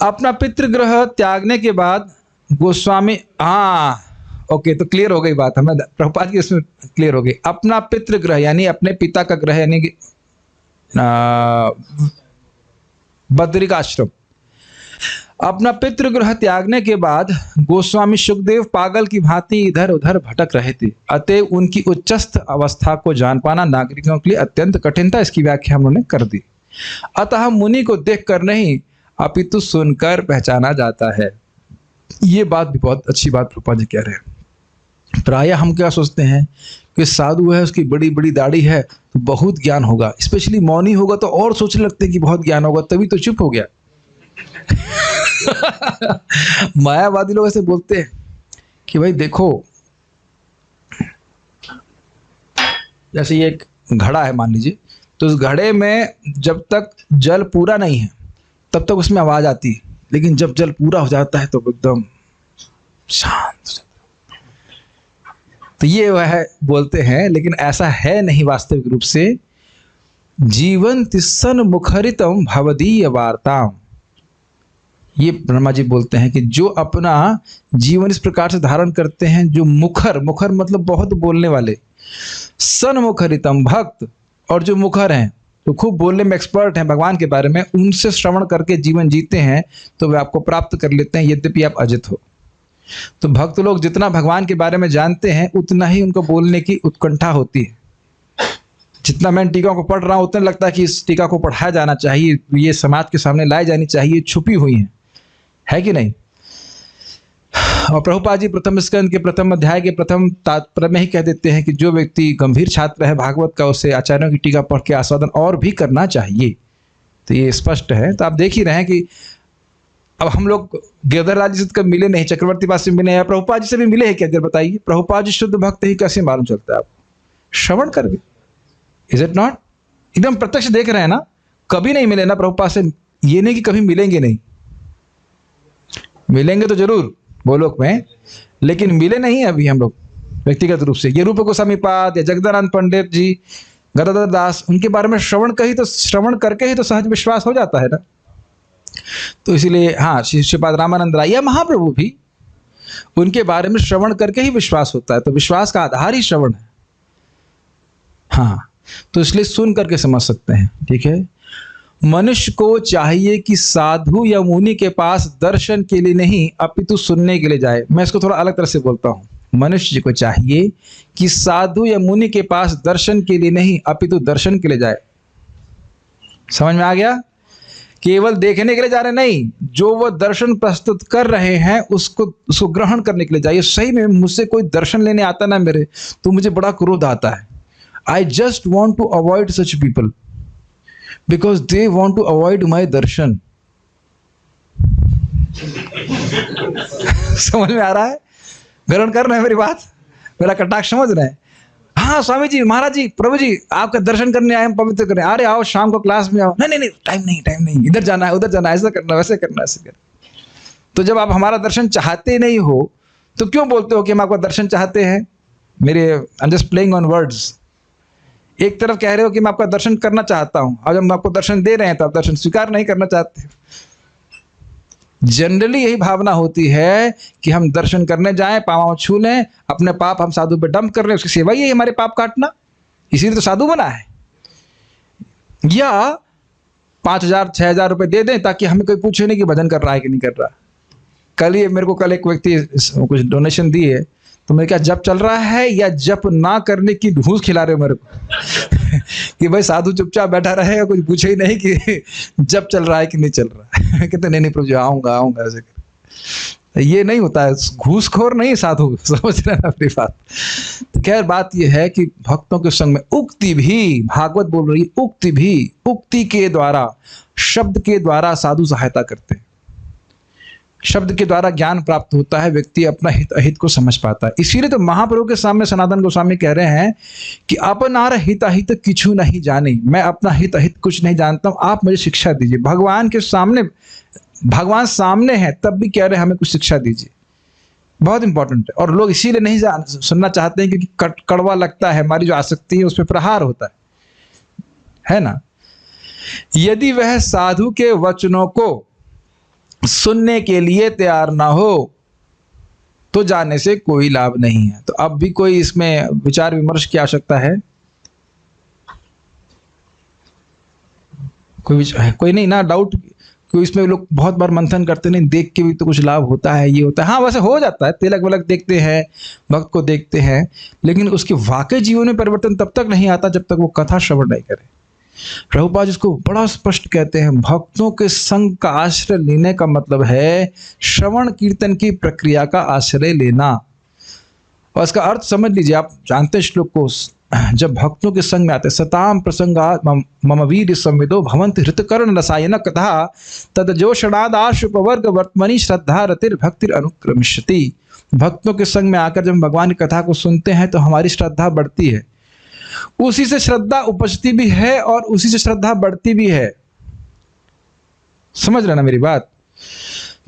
अपना पितृगृह त्यागने के बाद गोस्वामी, हाँ ओके, तो क्लियर हो गई बात, हमें प्रभुपाद की इसमें क्लियर हो गई। अपना पितृगृह यानी अपने पिता का गृह, यानी कि बद्रिकाश्रम। अपना पितृगृह त्यागने के बाद गोस्वामी सुखदेव पागल की भांति इधर उधर भटक रहे थे, अतः उनकी उच्चस्थ अवस्था को जान पाना नागरिकों के लिए अत्यंत कठिन था। इसकी व्याख्या हम लोगों ने कर दी। अतः मुनि को देखकर नहीं अपितु सुनकर पहचाना जाता है। ये बात भी बहुत अच्छी बात प्रभुपाद जी कह रहे हैं। प्रायः हम क्या सोचते हैं कि साधु है, उसकी बड़ी बड़ी दाढ़ी है तो बहुत ज्ञान होगा, स्पेशली मौनी होगा तो और सोचने लगते हैं कि बहुत ज्ञान होगा, तभी तो चुप हो गया। मायावादी लोग ऐसे बोलते हैं कि भाई देखो, जैसे ये एक घड़ा है मान लीजिए, तो उस घड़े में जब तक जल पूरा नहीं है तब तक उसमें आवाज आती है, लेकिन जब जल पूरा हो जाता है तो एकदम शांत। तो ये वह बोलते हैं, लेकिन ऐसा है नहीं वास्तविक रूप से। जीवन तिस्सन मुखरितम भवदीय वार्ताम, ये ब्रह्मा जी बोलते हैं कि जो अपना जीवन इस प्रकार से धारण करते हैं, जो मुखर, मुखर मतलब बहुत बोलने वाले, सन मुखरितम भक्त, और जो मुखर हैं तो खूब बोलने में एक्सपर्ट हैं भगवान के बारे में, उनसे श्रवण करके जीवन जीते हैं तो वे आपको प्राप्त कर लेते हैं, यद्यपि आप अजित हो। तो भक्त लोग जितना भगवान के बारे में जानते हैं उतना ही उनको बोलने की उत्कंठा होती है। जितना मैं टीका को पढ़ रहा हूँ उतना लगता है कि इस टीका को पढ़ाया जाना चाहिए, ये समाज के सामने लाई जानी चाहिए, छुपी हुई है कि नहीं। और प्रभुपाद जी प्रथम स्कंद के प्रथम अध्याय के प्रथम तात्पर्य में ही कह देते हैं कि जो व्यक्ति गंभीर छात्र है भागवत का, उसे आचार्यों की टीका पढ़ के आस्वादन और भी करना चाहिए। तो ये स्पष्ट है। तो आप देख ही रहे हैं कि अब हम लोग गिरधरराज जी से कब मिले नहीं, चक्रवर्ती पास से मिले हैं, प्रभुपाद जी से भी मिले हैं क्या, बताइए। प्रभुपाद जी शुद्ध भक्त ही कैसे मालूम चलता है आपको? श्रवण करके, इज इट नॉट? एकदम प्रत्यक्ष देख रहे हैं ना। कभी नहीं मिले ना प्रभुपाद से, ये नहीं कि कभी मिलेंगे नहीं, मिलेंगे तो जरूर गोलोक में, लेकिन मिले नहीं अभी हम लोग व्यक्तिगत रूप से। ये रूप गोस्वामी पाद या जगदानंद पंडित जी, गदाधर दास, उनके बारे में श्रवण करके ही तो सहज विश्वास हो जाता है ना। तो इसीलिए हाँ, शिष्यपाद रामानंद राय या महाप्रभु भी, उनके बारे में श्रवण करके ही विश्वास होता है। तो विश्वास का आधार ही श्रवण है। हाँ, तो इसलिए सुन करके समझ सकते हैं। ठीक है। मनुष्य को चाहिए कि साधु या मुनि के पास दर्शन के लिए नहीं अपितु सुनने के लिए जाए। मैं इसको थोड़ा अलग तरह से बोलता हूं। मनुष्य को चाहिए कि साधु या मुनि के पास दर्शन के लिए नहीं अपितु दर्शन के लिए जाए। समझ में आ गया? केवल देखने के लिए जा रहे नहीं, जो वो दर्शन प्रस्तुत कर रहे हैं उसको ग्रहण करने के लिए जाइए। सही में मुझसे कोई दर्शन लेने आता ना मेरे, तो मुझे बड़ा क्रोध आता है। I just want to avoid such people because they want to avoid my darshan. समझ में आ रहा है? ग्रहण कर रहे हैं मेरी बात, मेरा कटाक्ष समझ रहे हैं? हाँ स्वामी जी, महाराज जी, प्रभु जी, आपका दर्शन करने आए, हम पवित्र करें। अरे आओ शाम को क्लास में आओ। नहीं, टाइम नहीं, इधर जाना है, उधर जाना है, ऐसा करना, वैसे करना, ऐसे करना। तो जब आप हमारा दर्शन चाहते नहीं हो तो क्यों बोलते हो कि हम आपका दर्शन चाहते हैं? मेरे I am just playing on words. एक तरफ कह रहे हो कि मैं आपका दर्शन करना चाहता हूं, और जब हम आपको दर्शन दे रहे हैं तो आप दर्शन स्वीकार नहीं करना चाहते। जनरली यही भावना होती है कि हम दर्शन करने जाएं, पाँव छू लें, अपने पाप हम साधु पे डंप कर रहे हैं, उसकी सेवा ही है हमारे पाप काटना, इसीलिए तो साधु बना है। या 5,000 6,000 रुपए दे दें ताकि हमें कोई पूछे नहीं कि भजन कर रहा है कि नहीं कर रहा। कल ही मेरे को कल एक व्यक्ति कुछ डोनेशन दी है, तो मैं क्या जप चल रहा है या जप ना करने की घूस खिला रहे हो मेरे को कि भाई साधु चुपचाप बैठा रहे, कुछ पूछे ही नहीं कि जप चल रहा है कि नहीं चल रहा है। कहते नहीं प्रभु जी, आऊंगा ऐसे कर। ये नहीं होता है, घूसखोर नहीं साधु, समझ रहे हैं अपनी बात। तो खैर बात ये है कि भक्तों के संग में उक्ति भी, भागवत बोल रही, उक्ति भी, उक्ति के द्वारा, शब्द के द्वारा साधु सहायता करते हैं। शब्द के द्वारा ज्ञान प्राप्त होता है, व्यक्ति अपना हित अहित को समझ पाता है। इसीलिए तो महाप्रभु के सामने सनातन गोस्वामी कह रहे हैं कि अपनार हित अहित किछु नहीं जाने, मैं अपना हित अहित कुछ नहीं जानता हूं, आप मुझे शिक्षा दीजिए। भगवान के सामने, भगवान सामने है तब भी कह रहे हैं हमें कुछ शिक्षा दीजिए। बहुत इंपॉर्टेंट है। और लोग इसीलिए नहीं सुनना चाहते हैं क्योंकि कड़वा लगता है, हमारी जो आसक्ति है उस पर प्रहार होता है ना। यदि वह साधु के वचनों को सुनने के लिए तैयार ना हो तो जाने से कोई लाभ नहीं है। तो अब भी कोई इसमें विचार विमर्श की आवश्यकता है? कोई नहीं ना, डाउट? कोई इसमें लोग बहुत बार मंथन करते नहीं, देख के भी तो कुछ लाभ होता है, ये होता है। हाँ वैसे हो जाता है, तिलक विलक देखते हैं, भक्त को देखते हैं, लेकिन उसके वाकई जीवन में परिवर्तन तब तक नहीं आता जब तक वो कथा श्रवण नहीं करे। प्रभुपाद इसको बड़ा स्पष्ट कहते हैं, भक्तों के संग का आश्रय लेने का मतलब है श्रवण कीर्तन की प्रक्रिया का आश्रय लेना। और इसका अर्थ समझ लीजिए, आप जानते हैं श्लोक को, जब भक्तों के संग में आते, सताम प्रसंगात मम वीर संविदो भवंत हृतकर्ण रसायन कथा तदजोषणादाशुपवर्ग वर्तमनि श्रद्धा रतिर भक्तिर अनुक्रमिष्यति। भक्तों के संग में आकर जब भगवान की कथा को सुनते हैं तो हमारी श्रद्धा बढ़ती है, उसी से श्रद्धा उपजती भी है और उसी से श्रद्धा बढ़ती भी है। समझ रहे ना मेरी बात?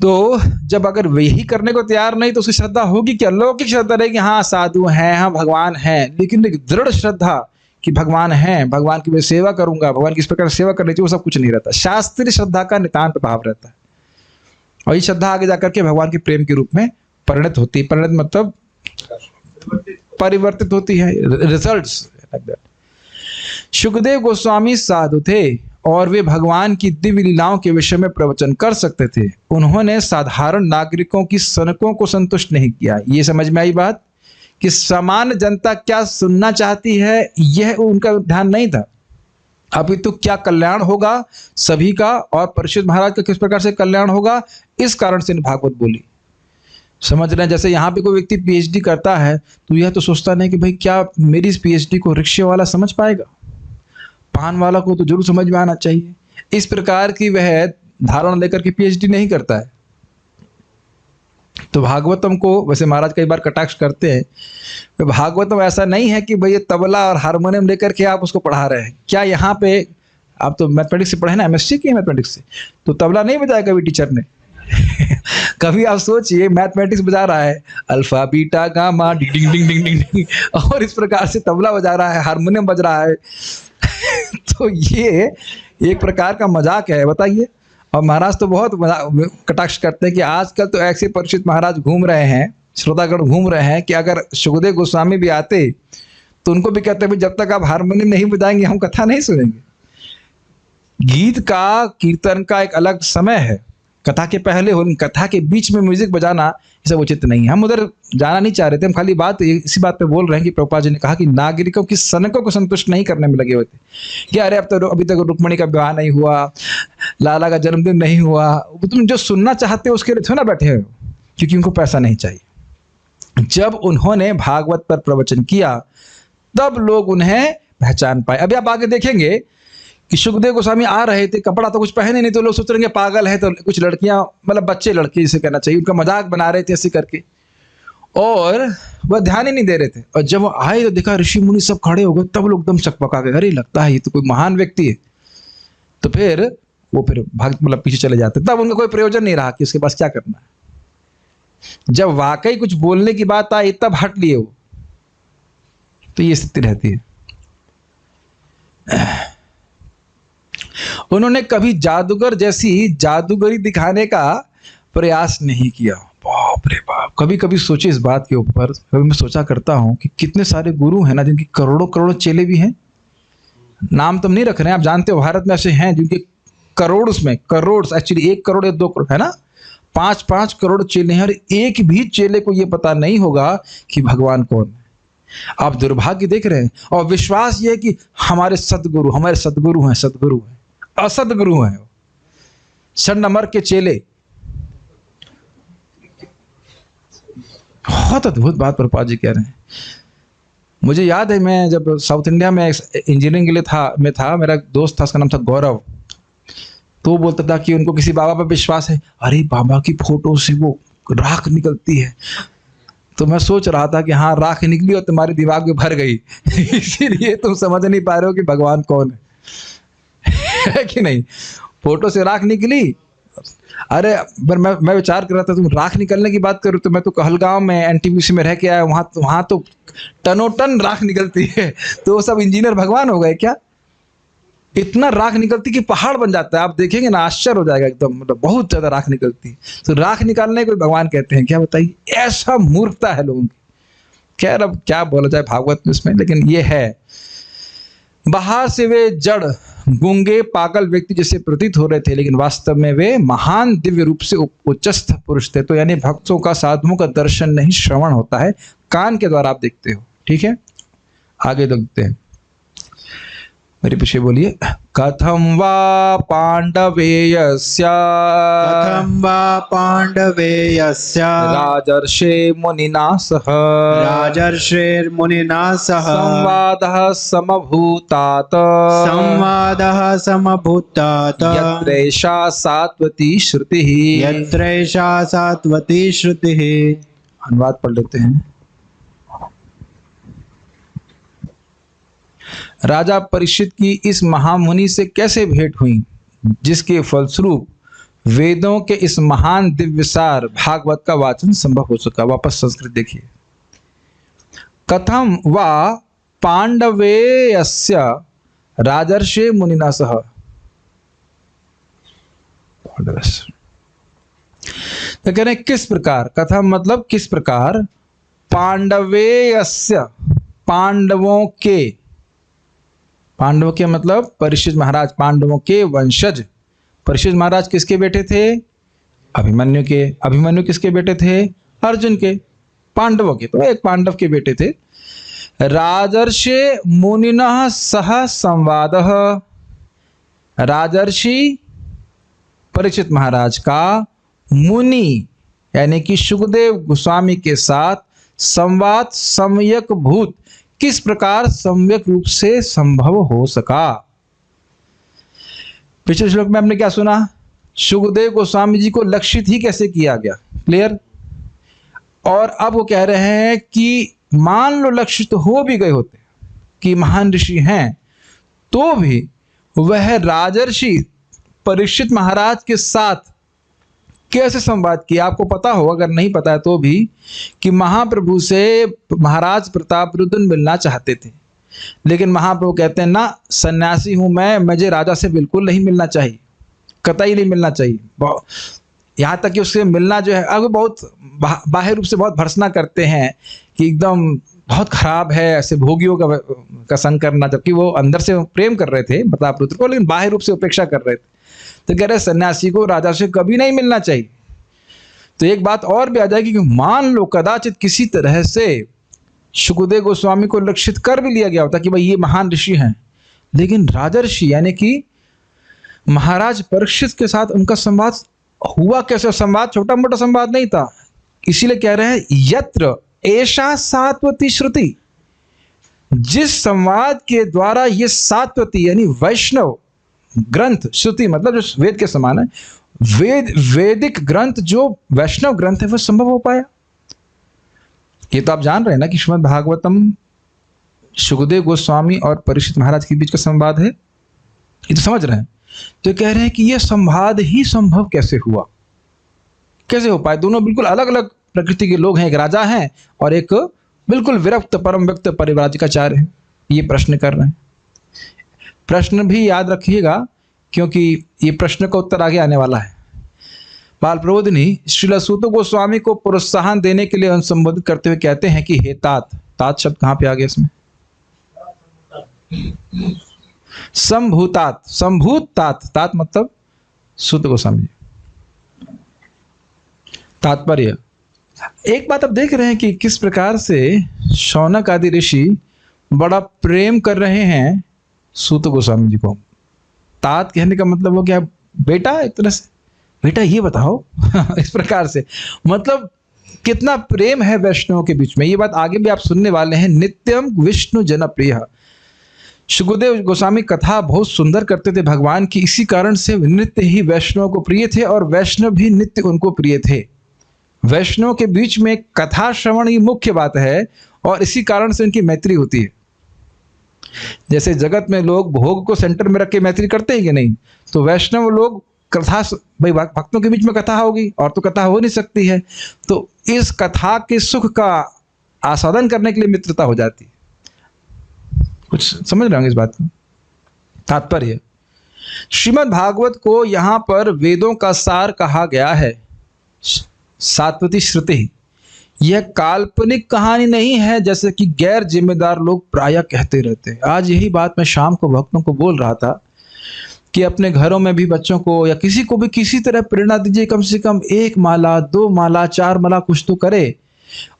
तो जब अगर यही करने को तैयार नहीं तो उसकी श्रद्धा होगी क्या? लौकिक श्रद्धा रहेगी, हाँ साधु हैं, हाँ भगवान हैं, लेकिन दृढ़ श्रद्धा कि भगवान हैं, भगवान की मैं सेवा करूंगा, भगवान की इस प्रकार सेवा करनी चाहिए, वो सब कुछ नहीं रहता। शास्त्रीय श्रद्धा का नितांत भाव रहता है और ये श्रद्धा आगे जाकर के भगवान के प्रेम के रूप में परिणत होती है। परिणत मतलब परिवर्तित होती है, results like that. Sukhdev Goswami साधु थे और वे भगवान की दिव्य लीलाओं के विषय में प्रवचन कर सकते थे। उन्होंने साधारण नागरिकों की सनकों को संतुष्ट नहीं किया। ये समझ में आई बात कि सामान्य जनता क्या सुनना चाहती है, यह उनका ध्यान नहीं था। अभी तो क्या कल्याण होगा सभी का और परीक्षित महाराज का किस प्रकार से कल्याण होगा, इस कारण से भागवत बोली। समझ रहे हैं? जैसे यहाँ पे कोई व्यक्ति पीएचडी करता है तो यह तो सोचता नहीं कि भाई क्या मेरी इस पीएचडी को रिक्शे वाला समझ पाएगा, पान वाला को तो जरूर समझ में आना चाहिए। इस प्रकार की वह धारणा लेकर के पीएचडी नहीं करता है। तो भागवतम को वैसे महाराज कई बार कटाक्ष करते हैं, तो भागवतम ऐसा नहीं है कि भाई ये तबला और हारमोनियम लेकर के आप उसको पढ़ा रहे हैं। क्या यहाँ पे आप तो मैथमेटिक्स से पढ़े ना, एमएससी की मैथमेटिक्स से, तो तबला नहीं बजाया कभी टीचर ने? कभी आप सोचिए, मैथमेटिक्स बजा रहा है अल्फा बीटा गामा डिंग डिंग डिंग डिंग डिंग डिंग, और इस प्रकार से तबला बजा रहा है, हारमोनियम बज रहा है। तो ये एक प्रकार का मजाक है, बताइए। और महाराज तो बहुत कटाक्ष करते हैं कि आजकल तो ऐसे परीक्षित महाराज घूम रहे हैं, श्रोतागण घूम रहे हैं कि अगर सुखदेव गोस्वामी भी आते तो उनको भी कहते हैं जब तक आप हारमोनियम नहीं बजाएंगे हम कथा नहीं सुनेंगे। गीत का कीर्तन का एक अलग समय है, कथा के पहले हो, कथा के बीच में म्यूजिक बजाना ये सब उचित नहीं है। हम उधर जाना नहीं चाह रहे थे, हम खाली बात इसी बात पे बोल रहे हैं कि प्रभुपाद जी ने कहा कि नागरिकों की सनकों को संतुष्ट नहीं करने में लगे हुए थे कि अरे अब तो अभी तक रुक्मणी का विवाह नहीं हुआ, लाला का जन्मदिन नहीं हुआ, तुम जो सुनना चाहते हो उसके लिए थोड़ा ना बैठे हो, क्योंकि उनको पैसा नहीं चाहिए। जब उन्होंने भागवत पर प्रवचन किया तब लोग उन्हें पहचान पाए। अभी आप आगे देखेंगे कि सुखदेव गोस्वामी आ रहे थे, कपड़ा तो कुछ पहने नहीं, तो लोग सोच रहे हैं पागल है, तो कुछ लड़कियां, मतलब बच्चे लड़के जिसे कहना चाहिए, उनका मजाक बना रहे थे ऐसे करके, और वह ध्यान ही नहीं दे रहे थे। और जब वो आए तो देखा ऋषि मुनि सब खड़े हो गए, तब लोग एकदम चकपका गए, अरे लगता है ये तो कोई महान व्यक्ति है। तो फिर वो भाग मतलब पीछे चले जाते, तब उनका कोई प्रयोजन नहीं रहा कि उसके पास क्या करना है। जब वाकई कुछ बोलने की बात आई तब हट लिए वो। तो ये स्थिति रहती है। उन्होंने कभी जादूगर जैसी जादूगरी दिखाने का प्रयास नहीं किया। बाप रे बाप, कभी कभी सोचे इस बात के ऊपर, कभी मैं सोचा करता हूं कि कितने सारे गुरु हैं ना जिनकी करोड़ों करोड़ों चेले भी हैं। नाम तो हम नहीं रख रहे हैं, आप जानते हो भारत में ऐसे हैं जिनके करोड़, उसमें करोड़, एक्चुअली 1 करोड़ या 2 करोड़ है ना, 5-5 करोड़ चेले हैं और एक भी चेले को यह पता नहीं होगा कि भगवान कौन है। आप दुर्भाग्य देख रहे हैं। और विश्वास ये है कि हमारे सदगुरु हैं, सदगुरु हैं, असदगुरु हैं, 6 नंबर के चेले। बहुत अद्भुत बात प्रभुपाद जी कह रहे हैं। मुझे याद है, मैं जब साउथ इंडिया में इंजीनियरिंग के लिए था, मेरा दोस्त था, उसका नाम था गौरव। तो वो बोलता था कि उनको किसी बाबा पर विश्वास है, अरे बाबा की फोटो से वो राख निकलती है। तो मैं सोच रहा था कि हाँ, राख निकली और तुम्हारे दिमाग में भर गई, इसीलिए तुम समझ नहीं पा रहे हो कि भगवान कौन है कि नहीं। फोटो से राख निकली। अरे पर मैं विचार कर रहा था, तुम राख निकलने की बात करो तो मैं तो कहलगांव में एनटीपीसी में रह के आया, वहां तो टनों टन राख निकलती है। तो वो सब इंजीनियर भगवान हो गए क्या? इतना राख निकलती कि पहाड़ बन जाता है। आप देखेंगे ना, आश्चर्य हो जाएगा एकदम, मतलब बहुत ज्यादा राख निकलती। तो राख निकालने को भगवान कहते हैं, क्या बताइए, ऐसा मूर्खता है लोगों की। खैर अब क्या बोला जाए भागवत में इसमें, लेकिन ये है, बाहर से वे जड़ गूंगे पागल व्यक्ति जैसे प्रतीत हो रहे थे, लेकिन वास्तव में वे महान दिव्य रूप से उच्चस्थ पुरुष थे। तो यानी भक्तों का, साधुओं का दर्शन नहीं, श्रवण होता है, कान के द्वारा आप देखते हो। ठीक है, आगे देखते हैं, मेरे पीछे बोलिए। कथम वा पांडवेयस्य कथं वा पाण्डवेयस्य राजर्षे मुनिना सह राजर्षिर्मुनिना सह संवादः समभूतात् संवादः समभूतात् यत्रैषा सात्वती श्रुतिः। यत्रैषा सात्वती श्रुतिः। अनुवाद पढ़ लेते हैं। राजा परीक्षित की इस महामुनि से कैसे भेंट हुई, जिसके फलस्वरूप वेदों के इस महान दिव्यसार भागवत का वाचन संभव हो सका। वापस संस्कृत देखिए। कथम वा पांडवेयस्य राजर्षे मुनिना सह। तो कह रहे हैं किस प्रकार, कथम मतलब किस प्रकार, पांडवेयस्य पांडवों के, पांडवों के मतलब परीक्षित महाराज, पांडवों के वंशज। परीक्षित महाराज किसके बेटे थे? अभिमन्यु के। अभिमन्यु किसके बेटे थे? अर्जुन के। पांडवों के, तो एक पांडव के बेटे थे। राजर्षि मुनिनः सह संवादः, राजर्षि परीक्षित महाराज का मुनि यानी कि सुखदेव गोस्वामी के साथ संवाद सम्यक भूत, किस प्रकार सम्यक रूप से संभव हो सका। पिछले श्लोक में हमने क्या सुना, सुखदेव गोस्वामी जी को लक्षित ही कैसे किया गया, क्लियर। और अब वो कह रहे हैं कि मान लो लक्षित हो भी गए होते कि महान ऋषि हैं, तो भी वह राजर्षि परीक्षित महाराज के साथ कैसे संवाद किया। आपको पता हो, अगर नहीं पता है तो भी, कि महाप्रभु से महाराज प्रतापरुद्र मिलना चाहते थे, लेकिन महाप्रभु कहते हैं ना, सन्यासी हूं मैं, मुझे राजा से बिल्कुल नहीं मिलना चाहिए, कतई नहीं मिलना चाहिए। यहाँ तक कि उससे मिलना जो है, अब बहुत बाह्य रूप से बहुत भर्सना करते हैं कि एकदम बहुत खराब है, ऐसे भोगियों का संग करना, जबकि वो अंदर से प्रेम कर रहे थे प्रतापरुद्र को, लेकिन बाह्य रूप से उपेक्षा कर रहे थे। तो कह रहे सन्यासी को राजा से कभी नहीं मिलना चाहिए। तो एक बात और भी आ जाएगी कि मान लो कदाचित किसी तरह से सुखदेव गोस्वामी को लक्षित कर भी लिया गया होता कि भाई ये महान ऋषि हैं, लेकिन राजर्षि यानी कि महाराज परीक्षित के साथ उनका संवाद हुआ कैसे। संवाद छोटा मोटा संवाद नहीं था, इसीलिए कह रहे हैं यत्र एषा सात्वती श्रुति, जिस संवाद के द्वारा ये सात्वती यानी वैष्णव ग्रंथ, श्रुति मतलब जो वेद के समान है, वैदिक ग्रंथ जो वैष्णव ग्रंथ है वो संभव हो पाया। ये तो आप जान रहे हैं ना कि श्रीमद् भागवतम सुखदेव गोस्वामी और परीक्षित महाराज के बीच का संवाद है, ये तो समझ रहे हैं। तो कह रहे हैं कि ये संवाद ही संभव कैसे हुआ, कैसे हो पाए। दोनों बिल्कुल अलग अलग प्रकृति के लोग हैं, एक राजा हैं और एक बिल्कुल विरक्त परम व्यक्त परिव्राजकाचार्य है। ये प्रश्न कर रहे हैं। प्रश्न भी याद रखिएगा, क्योंकि ये प्रश्न का उत्तर आगे आने वाला है। बाल प्रबोधिनी श्रील सूत गोस्वामी को प्रोत्साहन देने के लिए संबोधित करते हुए कहते हैं कि हे तात, तात शब्द कहाँ पे आ गया इसमें? संभूतात, संभूत तात, तात मतलब सूत गोस्वामी। तात्पर्य, एक बात आप देख रहे हैं कि किस प्रकार से शौनक आदि ऋषि बड़ा प्रेम कर रहे हैं सूत गोस्वामी जी को। तात कहने का मतलब हो गया बेटा, एक तरह से बेटा ये बताओ इस प्रकार से, मतलब कितना प्रेम है वैष्णवों के बीच में। ये बात आगे भी आप सुनने वाले हैं। नित्यम विष्णु जनप्रिय, सुखदेव गोस्वामी कथा बहुत सुंदर करते थे भगवान की, इसी कारण से नित्य ही वैष्णव को प्रिय थे और वैष्णव भी नित्य उनको प्रिय थे। वैष्णव के बीच में कथा श्रवण ही मुख्य बात है और इसी कारण से उनकी मैत्री होती है। जैसे जगत में लोग भोग को सेंटर में रख के मैत्री करते हैं कि नहीं, तो वैष्णव लोग कथा, भाई भक्तों के बीच में कथा होगी और तो कथा हो नहीं सकती है, तो इस कथा के सुख का आस्वादन करने के लिए मित्रता हो जाती है। कुछ समझ रहे होंगे इस बात को। तात्पर्य, श्रीमद् भागवत को यहाँ पर वेदों का सार कहा गया है। सात्वती श्रुति यह काल्पनिक कहानी नहीं है, जैसे कि गैर जिम्मेदार लोग प्रायः कहते रहते हैं। आज यही बात मैं शाम को भक्तों को बोल रहा था कि अपने घरों में भी बच्चों को या किसी को भी किसी तरह प्रेरणा दीजिए, कम से कम 1 माला 2 माला 4 माला कुछ तो करे,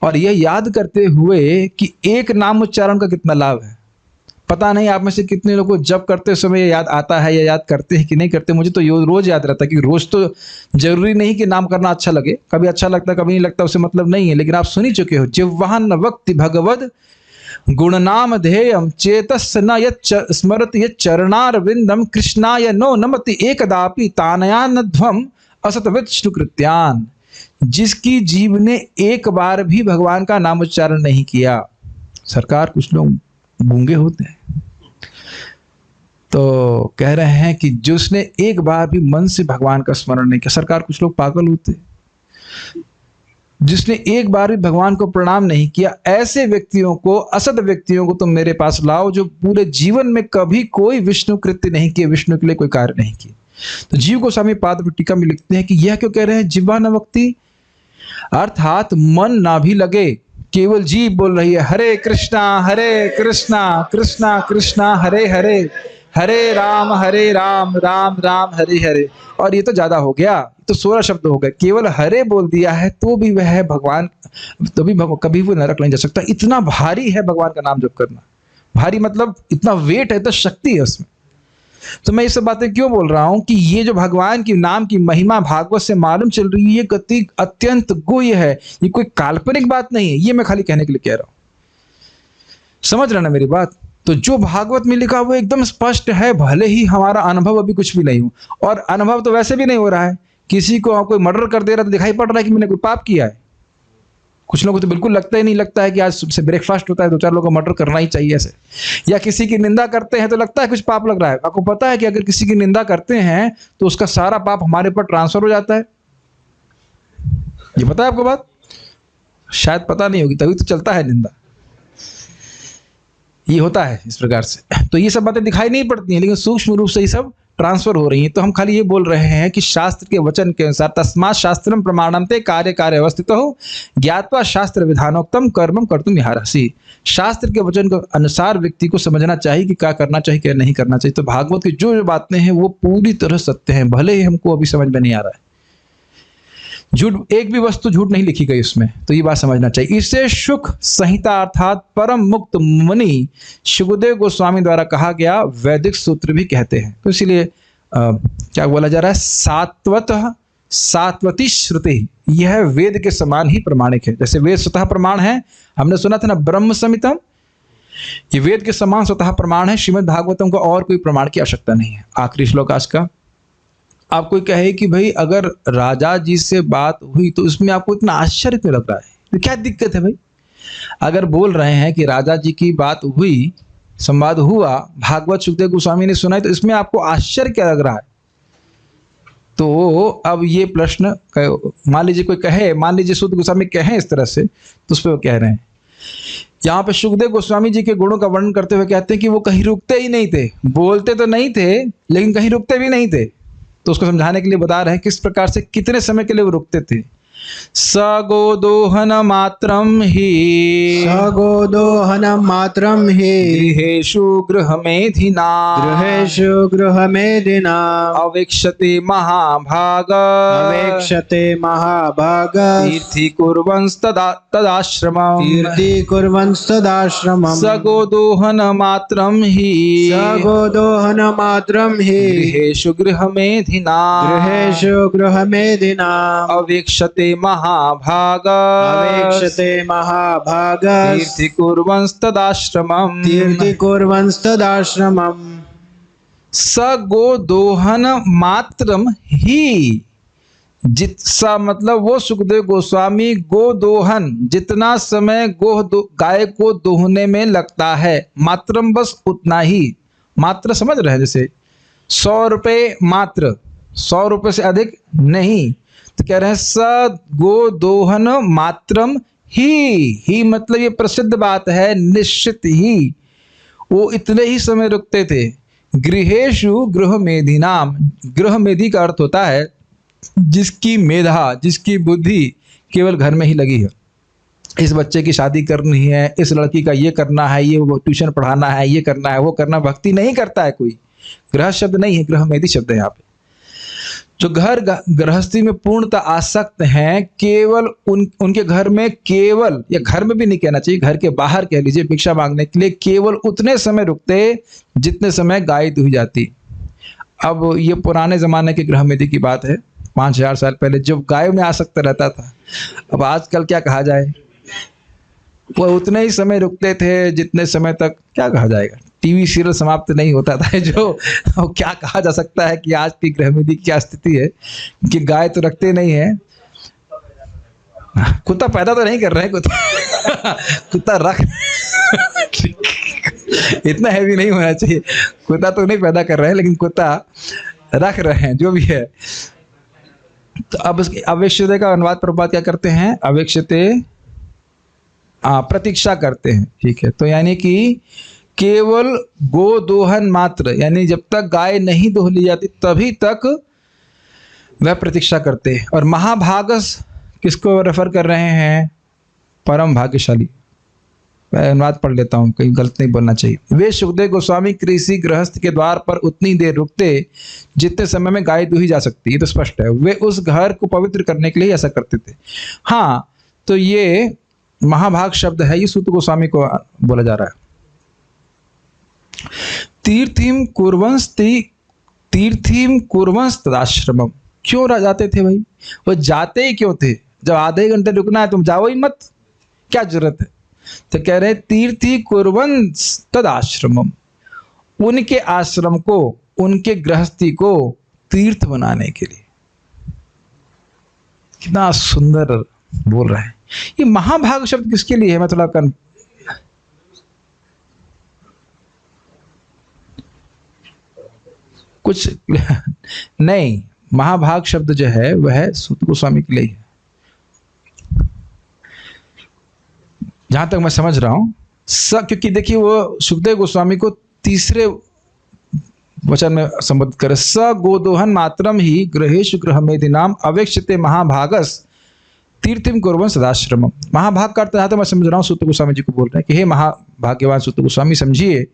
और यह याद करते हुए कि एक नाम उच्चारण का कितना लाभ है। पता नहीं आप में से कितने लोगों को जब करते समय याद आता है या याद करते हैं कि नहीं करते। मुझे तो रोज याद रहता है, क्योंकि रोज तो जरूरी नहीं कि नाम करना अच्छा लगे, कभी अच्छा लगता है कभी नहीं लगता, उससे मतलब नहीं है। लेकिन आप सुन ही चुके हो, जिह्वान वक्ति भगवद गुणनाम ध्येयम चेतस न यत् स्मरति यत् चरणारविंदम कृष्णाय नो नमति एकदापि तानयानध्वम असत विष्णु कृत्यान। जिसकी जीव ने एक बार भी भगवान का नाम उच्चारण नहीं किया। सरकार कुछ लोग गूंगे होते हैं, तो कह रहे हैं कि जिसने एक बार भी मन से भगवान का स्मरण नहीं किया। सरकार कुछ लोग पागल होते हैं। जिसने एक बार भी भगवान को प्रणाम नहीं किया, ऐसे व्यक्तियों को, असद व्यक्तियों को तुम मेरे पास लाओ, जो पूरे जीवन में कभी कोई विष्णु कृत्य नहीं किए, विष्णु के लिए कोई कार्य नहीं किए। तो जीव गोस्वामी पाद टीका में लिखते हैं कि यह क्यों कह रहे हैं जिह्वा न वक्ति, अर्थात मन ना भी लगे, केवल जीव बोल रही है हरे कृष्णा कृष्णा कृष्णा हरे हरे, हरे राम राम राम हरे हरे। और ये तो ज्यादा हो गया, तो 16 शब्द हो गए। केवल हरे बोल दिया है तो भी वह है भगवान, तो भी कभी वो नरक नहीं जा सकता। इतना भारी है भगवान का नाम जप करना। भारी मतलब इतना वेट है, तो शक्ति है उसमें। तो मैं ये सब बातें क्यों बोल रहा हूं कि ये जो भगवान की नाम की महिमा भागवत से मालूम चल रही है, ये गति अत्यंत गुह्य है। ये कोई काल्पनिक बात नहीं है, ये मैं खाली कहने के लिए कह रहा हूं। समझ रहे ना मेरी बात? तो जो भागवत में लिखा वो एकदम स्पष्ट है, भले ही हमारा अनुभव अभी कुछ भी नहीं हो। और अनुभव तो वैसे भी नहीं हो रहा है। किसी को कोई मर्डर कर दे रहा तो दिखाई पड़ रहा है कि मैंने कोई पाप किया है। कुछ लोगों को तो बिल्कुल लगता ही नहीं, लगता है कि आज सुबह से ब्रेकफास्ट होता है 2-4 लोगों को मर्डर करना ही चाहिए ऐसे। या किसी की निंदा करते हैं तो लगता है कुछ पाप लग रहा है। आपको पता है कि अगर किसी की निंदा करते हैं तो उसका सारा पाप हमारे ऊपर ट्रांसफर हो जाता है। ये पता है आपको बात? शायद पता नहीं होगी, तभी तो चलता है निंदा। ये होता है इस प्रकार से। तो ये सब बातें दिखाई नहीं पड़ती हैं, लेकिन सूक्ष्म रूप से ये सब ट्रांसफर हो रही हैं। तो हम खाली ये बोल रहे हैं कि शास्त्र के वचन के अनुसार तस्मात् शास्त्रम प्रमाणम ते कार्य कार्य अवस्थितो ज्ञात्वा शास्त्र विधानोक्तम कर्मम कर्तुम इहारसि। शास्त्र के वचन के अनुसार व्यक्ति को समझना चाहिए कि क्या करना चाहिए क्या नहीं करना चाहिए। तो भागवत की जो जो बातें हैं वो पूरी तरह सत्य हैं, भले ही हमको अभी समझ में नहीं आ रहा है। झूठ, एक भी वस्तु झूठ नहीं लिखी गई उसमें, तो ये बात समझना चाहिए। इसे शुक संहिता अर्थात परम मुक्त मुनि शुकदेव गोस्वामी द्वारा कहा गया वैदिक सूत्र भी कहते हैं। तो इसीलिए क्या बोला जा रहा है, सात्वती श्रुति, यह वेद के समान ही प्रमाणिक है। जैसे वेद स्वतः प्रमाण है, हमने सुना था ना ब्रह्म संहिता, ये वेद के समान स्वतः प्रमाण है। श्रीमद् भागवतम को और कोई प्रमाण की आवश्यकता नहीं है। आखिरी श्लोक आज का, आप कोई कहे कि भाई अगर राजा जी से बात हुई तो उसमें आपको इतना आश्चर्य क्यों लग रहा है, तो क्या दिक्कत है भाई? अगर बोल रहे हैं कि राजा जी की बात हुई, संवाद हुआ, भागवत सुखदेव गोस्वामी ने सुनाई, तो इसमें आपको आश्चर्य क्या लग रहा है? तो अब ये प्रश्न मान लीजिए कोई कहे, मान लीजिए सुखदेव गोस्वामी कहें इस तरह से, तो उस पर वो कह रहे हैं, यहाँ पे सुखदेव गोस्वामी जी के गुणों का वर्णन करते हुए कहते हैं कि वो कहीं रुकते ही नहीं थे, बोलते तो नहीं थे लेकिन कहीं रुकते भी नहीं थे। तो उसको समझाने के लिए बता रहे हैं किस प्रकार से, कितने समय के लिए वो रुकते थे। सगोदोहन मात्रम ही गृहेषु गृहमेधिना अवेक्षते महाभाग तीर्थी कुर्वंस्तदाश्रमम् सगोदोहन मात्रम ही गृहेषु गृहमेधिना अवेक्षते महाभाग तीर्थी कुर्वंस्तदाश्रमम् सगोदोहन मात्रम ही, सा मतलब वो सुखदेव गोस्वामी गोदोहन, जितना समय गाय को दोहने में लगता है, मात्रम बस उतना ही। मात्र समझ रहे हैं, जैसे 100 रुपये मात्र, 100 रुपये से अधिक नहीं। तो कह रहे हैं स गोदोहन मात्रम ही मतलब ये प्रसिद्ध बात है, निश्चित ही वो इतने ही समय रुकते थे। गृहेषु गृहमेधिनाम, गृहमेधि का अर्थ होता है जिसकी मेधा, जिसकी बुद्धि केवल घर में ही लगी है। इस बच्चे की शादी करनी है, इस लड़की का ये करना है, ये ट्यूशन पढ़ाना है, ये करना है, वो करना, भक्ति नहीं करता है कोई। गृह शब्द नहीं है, गृहमेधि शब्द है यहाँ पे। जो घर गृहस्थी में पूर्णतः आसक्त हैं, केवल उनके घर में, केवल, या घर में भी नहीं कहना चाहिए, घर के बाहर कह लीजिए, भिक्षा मांगने के लिए केवल उतने समय रुकते जितने समय गाय दुही जाती। अब ये पुराने जमाने के गृहमेधि की बात है, 5000 साल पहले जब गाय में आसक्त रहता था। अब आजकल क्या कहा जाए, वो उतने ही समय रुकते थे जितने समय तक, क्या कहा जाएगा, टीवी सीरियल समाप्त नहीं होता था जो क्या कहा जा सकता है कि आज की गृहमेधि क्या स्थिति है कि गाय तो रखते नहीं है। कुत्ता पैदा तो नहीं कर रहे हैं, कुत्ता रख इतना हैवी नहीं होना चाहिए, कुत्ता तो नहीं पैदा कर रहे हैं लेकिन कुत्ता रख रहे हैं, जो भी है। तो अब अवेक्ष्यते का अनुवाद प्रभुपाद क्या करते हैं, अवेक्ष्यते प्रतीक्षा करते हैं, ठीक है। तो यानी कि केवल गो दोहन मात्र, यानी जब तक गाय नहीं दोह ली जाती तभी तक वह प्रतीक्षा करते हैं। और महाभागस किसको रेफर कर रहे हैं, परम भाग्यशाली। मैं अनुवाद पढ़ लेता हूँ, कहीं गलत नहीं बोलना चाहिए। वे सुखदेव गोस्वामी कृषि गृहस्थ के द्वार पर उतनी देर रुकते जितने समय में गाय दुही जा सकती, ये तो स्पष्ट है। वे उस घर को पवित्र करने के लिए ऐसा करते थे। हाँ, तो ये महाभाग शब्द है, ये सूत गोस्वामी को बोला जा रहा है। तीर्थिम कुर्वंस तदाश्रमम, क्यों जाते थे भाई, वो जाते ही क्यों थे, जब आधे घंटे रुकना है तुम जाओ ही मत, क्या जरूरत है। तो कह रहे तीर्थी कुर्वंस तदाश्रमम, उनके आश्रम को, उनके गृहस्थी को तीर्थ बनाने के लिए। कितना सुंदर बोल रहे हैं। ये महाभाग शब्द किसके लिए है, मैं थोड़ा कुछ नहीं, महाभाग शब्द जो है वह सूत गोस्वामी के लिए है, जहां तक मैं समझ रहा हूं। क्योंकि देखिए वो सुखदेव गोस्वामी को तीसरे वचन में संबोधित करे, स गोदोहन मात्रम ही गृहेषु गृहमेधिनाम अवेक्ष्यते महाभागस तीर्थिम कुर्वन् सदाश्रमम। महाभाग का अर्थ जहां तक मैं समझ रहा हूँ सूत गोस्वामी जी को बोल रहे हैं कि हे महाभाग्यवान सूत गोस्वामी, समझिए।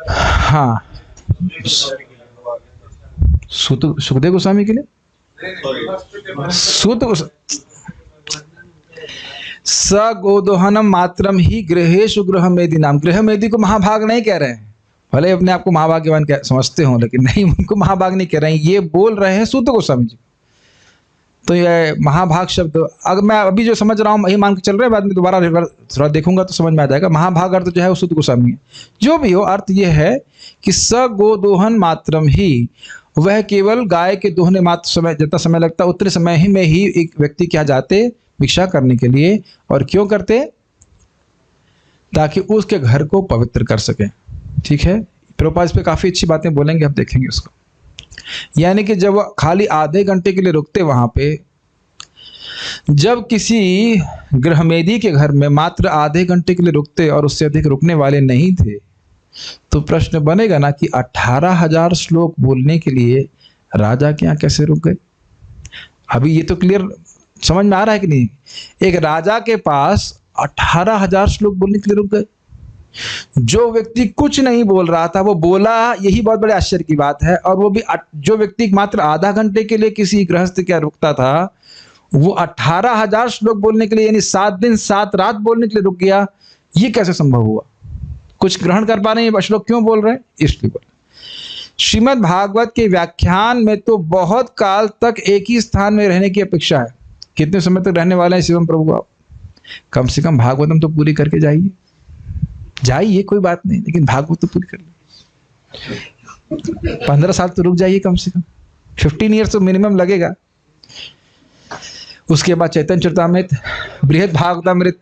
हाँ, सुखदेव गोस्वामी के लिए स गोदोहनम मात्रम ही गृहेषु गृहमेधिनाम, गृहमेधि को महाभाग नहीं कह रहे हैं, भले अपने आप को महाभाग्यवान समझते हो, लेकिन नहीं, उनको महाभाग नहीं कह रहे हैं, ये बोल रहे हैं सूत गोस्वामी जी। तो ये महाभाग शब्द, अगर मैं अभी जो समझ रहा हूँ यही मान के चल रहे हैं, बाद में दोबारा थोड़ा देखूंगा तो समझ में आ जाएगा। महाभाग अर्थ जो है वो सूत गोस्वामी है। जो भी हो, अर्थ ये है कि स गोदोहन मात्रम ही, वह केवल गाय के दोहने मात्र समय, जितना समय लगता है उतने समय ही में ही एक व्यक्ति क्या जाते भिक्षा करने के लिए। और क्यों करते, ताकि उसके घर को पवित्र कर सके, ठीक है। प्रभुपाद इस पे काफी अच्छी बातें बोलेंगे, हम देखेंगे उसको। यानी कि जब खाली आधे घंटे के लिए रुकते वहां पे, जब किसी गृहमेधी के घर में मात्र आधे घंटे के लिए रुकते और उससे अधिक रुकने वाले नहीं थे, तो प्रश्न बनेगा ना कि 18,000 श्लोक बोलने के लिए राजा के यहाँ कैसे रुक गए। अभी ये तो क्लियर समझ में आ रहा है कि नहीं, एक राजा के पास 18,000 श्लोक बोलने के लिए रुक गए। जो व्यक्ति कुछ नहीं बोल रहा था वो बोला, यही बहुत बड़े आश्चर्य की बात है। और वो भी जो व्यक्ति मात्र आधा घंटे के लिए किसी गृहस्थ के रुकता था, वो 18,000 श्लोक बोलने के लिए, यानी 7 दिन 7 रात बोलने के लिए रुक गया। ये कैसे संभव हुआ, कुछ ग्रहण कर पा रहे हैं ये श्लोक क्यों बोल रहे हैं, इसलिए बोल। श्रीमद् भागवत के व्याख्यान में तो बहुत काल तक एक ही स्थान में रहने की अपेक्षा है। कितने समय तक रहने वाले हैं शिवम प्रभु आप, कम से कम भागवतम तो पूरी करके जाइए, कोई बात नहीं, लेकिन भागवत तो पूरी कर लीजिए। 15 साल तो रुक जाइए कम से कम, 15 ईयर्स तो मिनिमम लगेगा। उसके बाद चैतन्य चरितामृत, बृहद भागवतामृत।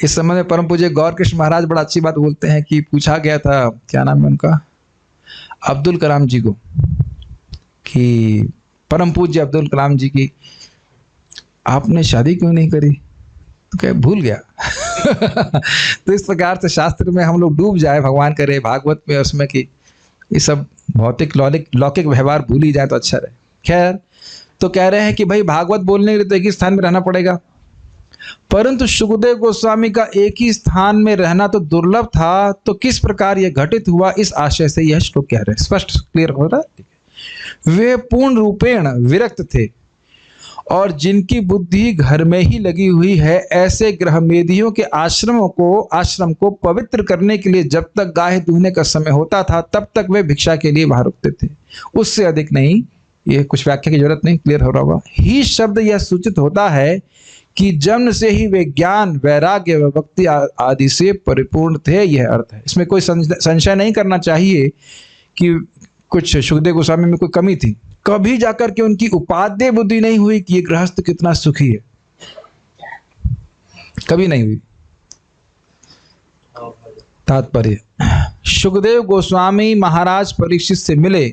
इस समय में परम पूज्य गौर कृष्ण महाराज बड़ा अच्छी बात बोलते हैं कि पूछा गया था, क्या नाम है उनका, अब्दुल कलाम जी को, कि परम पूज्य अब्दुल कलाम जी की आपने शादी क्यों नहीं करी, तो क्या भूल गया तो इस प्रकार से शास्त्र में हम लोग डूब जाए, भगवान करे भागवत में उसमें कि ये सब भौतिक लौकिक व्यवहार भूल ही जाए तो अच्छा रहे। खैर, तो कह रहे हैं कि भाई भागवत बोलने के लिए तो एक ही स्थान में रहना पड़ेगा, परंतु सुखदेव गोस्वामी का एक ही स्थान में रहना तो दुर्लभ था, तो किस प्रकार यह घटित हुआ, इस आशय से यह श्लोक कह रहे हैं। स्पष्ट क्लियर हो रहा है। वे पूर्ण रूपेण विरक्त थे और जिनकी बुद्धि घर में ही लगी हुई है, ऐसे गृहमेधियों के आश्रम को पवित्र करने के लिए जब तक गाय दूहने का समय होता था तब तक वे भिक्षा के लिए बाहर रुकते थे, उससे अधिक नहीं। ये कुछ व्याख्या की जरूरत नहीं, क्लियर हो रहा होगा। ही शब्द यह सूचित होता है कि जन्म से ही वे ज्ञान, वैराग्य व भक्ति आदि से परिपूर्ण थे, यह अर्थ है। इसमें कोई संशय नहीं करना चाहिए कि कुछ सुखदेव गोस्वामी में कोई कमी थी। कभी जाकर के उनकी उपादेय बुद्धि नहीं हुई कि ये गृहस्थ कितना सुखी है, कभी नहीं हुई। तात्पर्य, सुखदेव गोस्वामी महाराज परीक्षित से मिले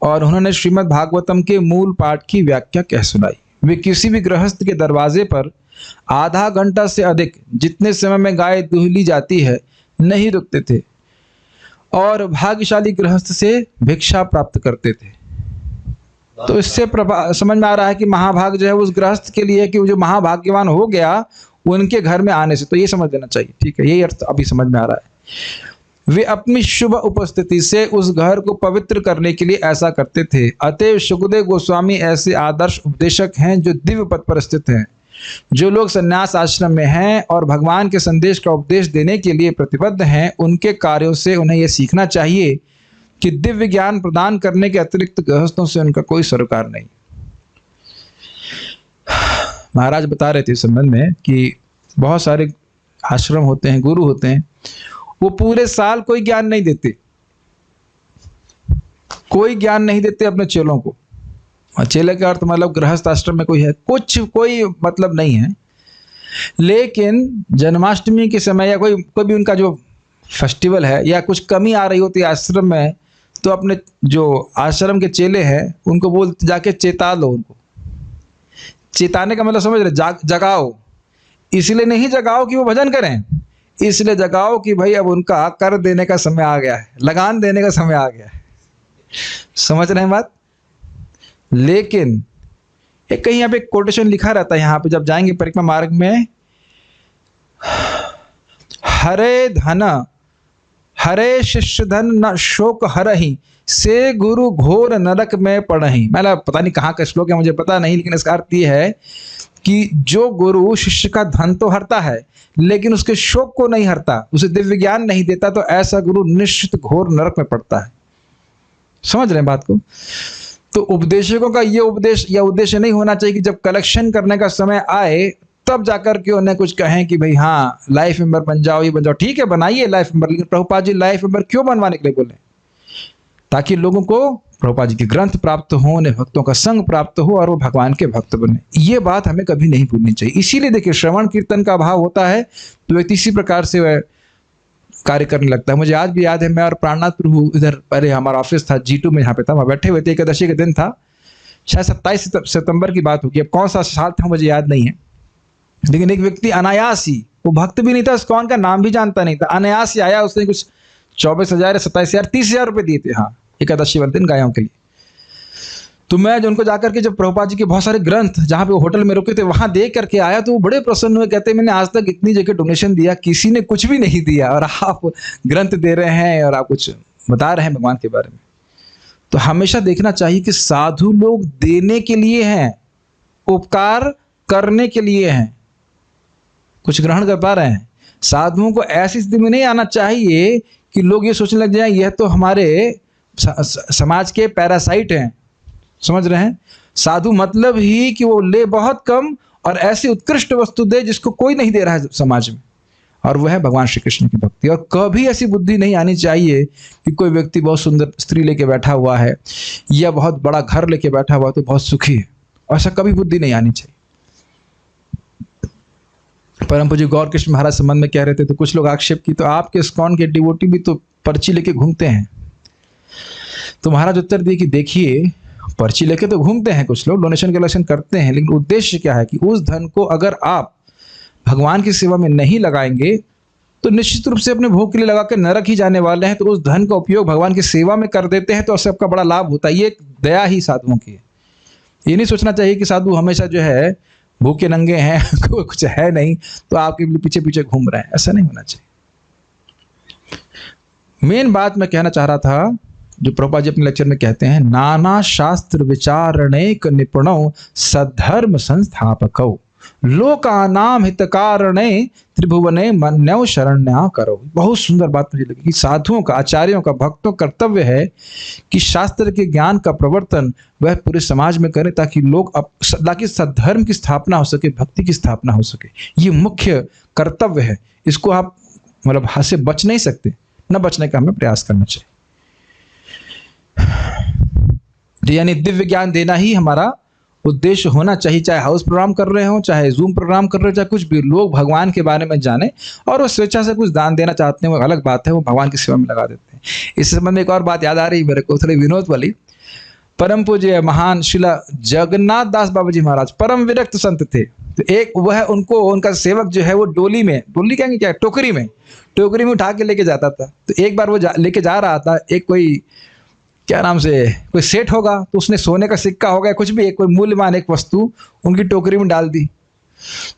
और उन्होंने श्रीमद् भागवतम के मूल पाठ की व्याख्या कह सुनाई। वे किसी भी गृहस्थ के दरवाजे पर आधा घंटा से अधिक, जितने समय में गाय दूहली जाती है, नहीं रुकते थे और भाग्यशाली गृहस्थ से भिक्षा प्राप्त करते थे। तो इससे समझ में आ रहा है कि महाभाग जो है उस गृहस्थ के लिए कि वो जो महाभाग्यवान हो गया उनके घर में आने से, तो ये समझ लेना चाहिए। ठीक है, यही अर्थ अभी समझ में आ रहा है। वे अपनी शुभ उपस्थिति से उस घर को पवित्र करने के लिए ऐसा करते थे। अतएव सुखदेव गोस्वामी ऐसे आदर्श उपदेशक हैं जो दिव्य पद पर स्थित हैं। जो लोग संन्यास आश्रम में हैं और भगवान के संदेश का उपदेश देने के लिए प्रतिबद्ध हैं, उनके कार्यों से उन्हें यह सीखना चाहिए कि दिव्य ज्ञान प्रदान करने के अतिरिक्त गृहस्थों से उनका कोई सरोकार नहीं। महाराज बता रहे थे इस संबंध में कि बहुत सारे आश्रम होते हैं, गुरु होते हैं, वो पूरे साल कोई ज्ञान नहीं देते, कोई ज्ञान नहीं देते अपने चेलों को। और चेले का अर्थ मतलब गृहस्थ आश्रम में कोई है, कोई मतलब नहीं है। लेकिन जन्माष्टमी के समय या कोई भी उनका जो फेस्टिवल है या कुछ कमी आ रही होती है आश्रम में, तो अपने जो आश्रम के चेले हैं उनको बोल जाके चेता लो। उनको चेताने का मतलब समझ रहे, जगाओ। इसलिए नहीं जगाओ कि वो भजन करें, इसलिए जगाओ कि भाई अब उनका कर देने का समय आ गया है, लगान देने का समय आ गया है। समझ रहे हैं बात। लेकिन एक कहीं यहाँ पे कोटेशन लिखा रहता है, यहाँ पे जब जाएंगे परिक्रमा मार्ग में, हरे धन हरे शिष्य धन न शोक हरहि, से गुरु घोर नरक में पड़हि। मतलब पता नहीं कहाँ का श्लोक है, मुझे पता नहीं, लेकिन इसका अर्थ ये है कि जो गुरु शिष्य का धन तो हरता है लेकिन उसके शोक को नहीं हरता, उसे दिव्य ज्ञान नहीं देता, तो ऐसा गुरु निश्चित घोर नरक में पड़ता है। समझ रहे हैं बात को। तो उपदेशकों का ये उपदेश या उद्देश्य नहीं होना चाहिए कि जब कलेक्शन करने का समय आए तब जाकर के उन्हें कुछ कहें कि भाई हाँ लाइफ मेंबर बन जाओ, ये बन जाओ। ठीक है, बनाइए लाइफ मेंबर, लेकिन प्रभुपाद जी लाइफ मेंबर क्यों बनवाने के लिए बोले? ताकि लोगों को प्रभुपाद जी के ग्रंथ प्राप्त हो, उन्हें भक्तों का संग प्राप्त हो और वो भगवान के भक्त बने। ये बात हमें कभी नहीं भूलनी चाहिए। इसीलिए देखिए, श्रवण कीर्तन का अभाव होता है तो व्यक्ति इसी प्रकार से वह कार्य करने लगता है। मुझे आज भी याद है, मैं और प्राणनाथ प्रभु इधर, पहले हमारा ऑफिस था G2 में, यहाँ पे था, वहाँ बैठे हुए थे। एकादशी का दिन था, शायद 27 सितंबर की बात होगी, अब कौन सा साल था मुझे याद नहीं है। लेकिन एक व्यक्ति अनायास ही, वो भक्त भी नहीं था, कौन का नाम भी जानता नहीं था, अनायास ही आया। उसने कुछ 24,000 या 27,000 30,000 रुपये दिए थे, हाँ, एकादशी वाले दिन गायों के लिए। तो मैं जो उनको जाकर के जब प्रभुपाद जी के बहुत सारे ग्रंथ जहाँ पे वो होटल में रुके थे वहाँ देख करके आया, तो वो बड़े प्रसन्न हुए। कहते मैंने आज तक इतनी जगह डोनेशन दिया, किसी ने कुछ भी नहीं दिया, और आप ग्रंथ दे रहे हैं और आप कुछ बता रहे हैं भगवान के बारे में। तो हमेशा देखना चाहिए कि साधु लोग देने के लिए हैं, उपकार करने के लिए हैं, कुछ ग्रहण कर पा रहे हैं। साधुओं को ऐसी स्थिति में नहीं आना चाहिए कि लोग ये सोचने लग जाए यह तो हमारे समाज के पैरासाइट हैं। समझ रहे हैं। साधु मतलब ही कि वो ले बहुत कम और ऐसी उत्कृष्ट वस्तु दे जिसको कोई नहीं दे रहा है समाज में, और वह है भगवान श्री कृष्ण की भक्ति। और कभी ऐसी बुद्धि नहीं आनी चाहिए कि कोई व्यक्ति बहुत सुंदर स्त्री लेके बैठा हुआ है या बहुत बड़ा घर लेके बैठा हुआ है तो बहुत सुखी है, ऐसा कभी बुद्धि नहीं आनी चाहिए। परम पूज्य गौर कृष्ण महाराज संबंध में कह रहे थे, तो कुछ लोग आक्षेप की, तो आपके इस्कॉन के डिवोटी भी तो पर्ची लेके घूमते हैं। तो महाराज उत्तर दिए कि देखिए, पर्ची लेके तो घूमते हैं कुछ लोग, डोनेशन कलेक्शन करते हैं, लेकिन उद्देश्य क्या है कि उस धन को अगर आप भगवान की सेवा में नहीं लगाएंगे तो निश्चित रूप से अपने भोग के लिए लगा के नरक ही जाने वाले हैं। तो उस धन का उपयोग भगवान की सेवा में कर देते हैं तो उससे आपका बड़ा लाभ होता है। ये एक दया ही साधुओं की है। ये नहीं सोचना चाहिए कि साधु हमेशा जो है भूखे नंगे हैं कुछ है नहीं तो आपके पीछे पीछे घूम रहे हैं, ऐसा नहीं होना चाहिए। मेन बात मैं कहना चाह रहा था जो प्रभुपाद जी अपने लेक्चर में कहते हैं, नाना शास्त्र विचारणेक निपुणौ सद्धर्म संस्थापकौ लोकानाम हितकारणे त्रिभुवने मन्यौ शरण्या करो। बहुत सुंदर बात मुझे लगी कि साधुओं का, आचार्यों का, भक्तों का कर्तव्य है कि शास्त्र के ज्ञान का प्रवर्तन वह पूरे समाज में करें ताकि लोग ताकि सद्धर्म की स्थापना हो सके, भक्ति की स्थापना हो सके। ये मुख्य कर्तव्य है। इसको आप मतलब हाथ से बच नहीं सकते, न बचने का हमें प्रयास करना चाहिए। यानी दिव्य ज्ञान देना ही हमारा उद्देश्य होना चाहिए, चाहे हाउस प्रोग्राम कर रहे हो, चाहे जूम प्रोग्राम कर रहे हो, चाहे कुछ भी। लोग भगवान के बारे में जाने और वो स्वेच्छा से कुछ दान देना चाहते हैं, वो अलग बात है, वो भगवान की सेवा में लगा देते हैं। इस संबंध में एक और बात याद आ रही मेरे को, थोड़ी विनोद वाली। परम पूज्य महान शिला जगन्नाथ दास बाबा जी महाराज परम विरक्त संत थे। तो एक वह उनको उनका सेवक जो है वो डोली कहेंगे क्या, टोकरी में उठा के लेके जाता था। तो एक बार वो लेके जा रहा था, एक कोई क्या नाम से कोई सेठ होगा, तो उसने सोने का सिक्का होगा कुछ भी, एक कोई मूल्यवान एक वस्तु उनकी टोकरी में डाल दी।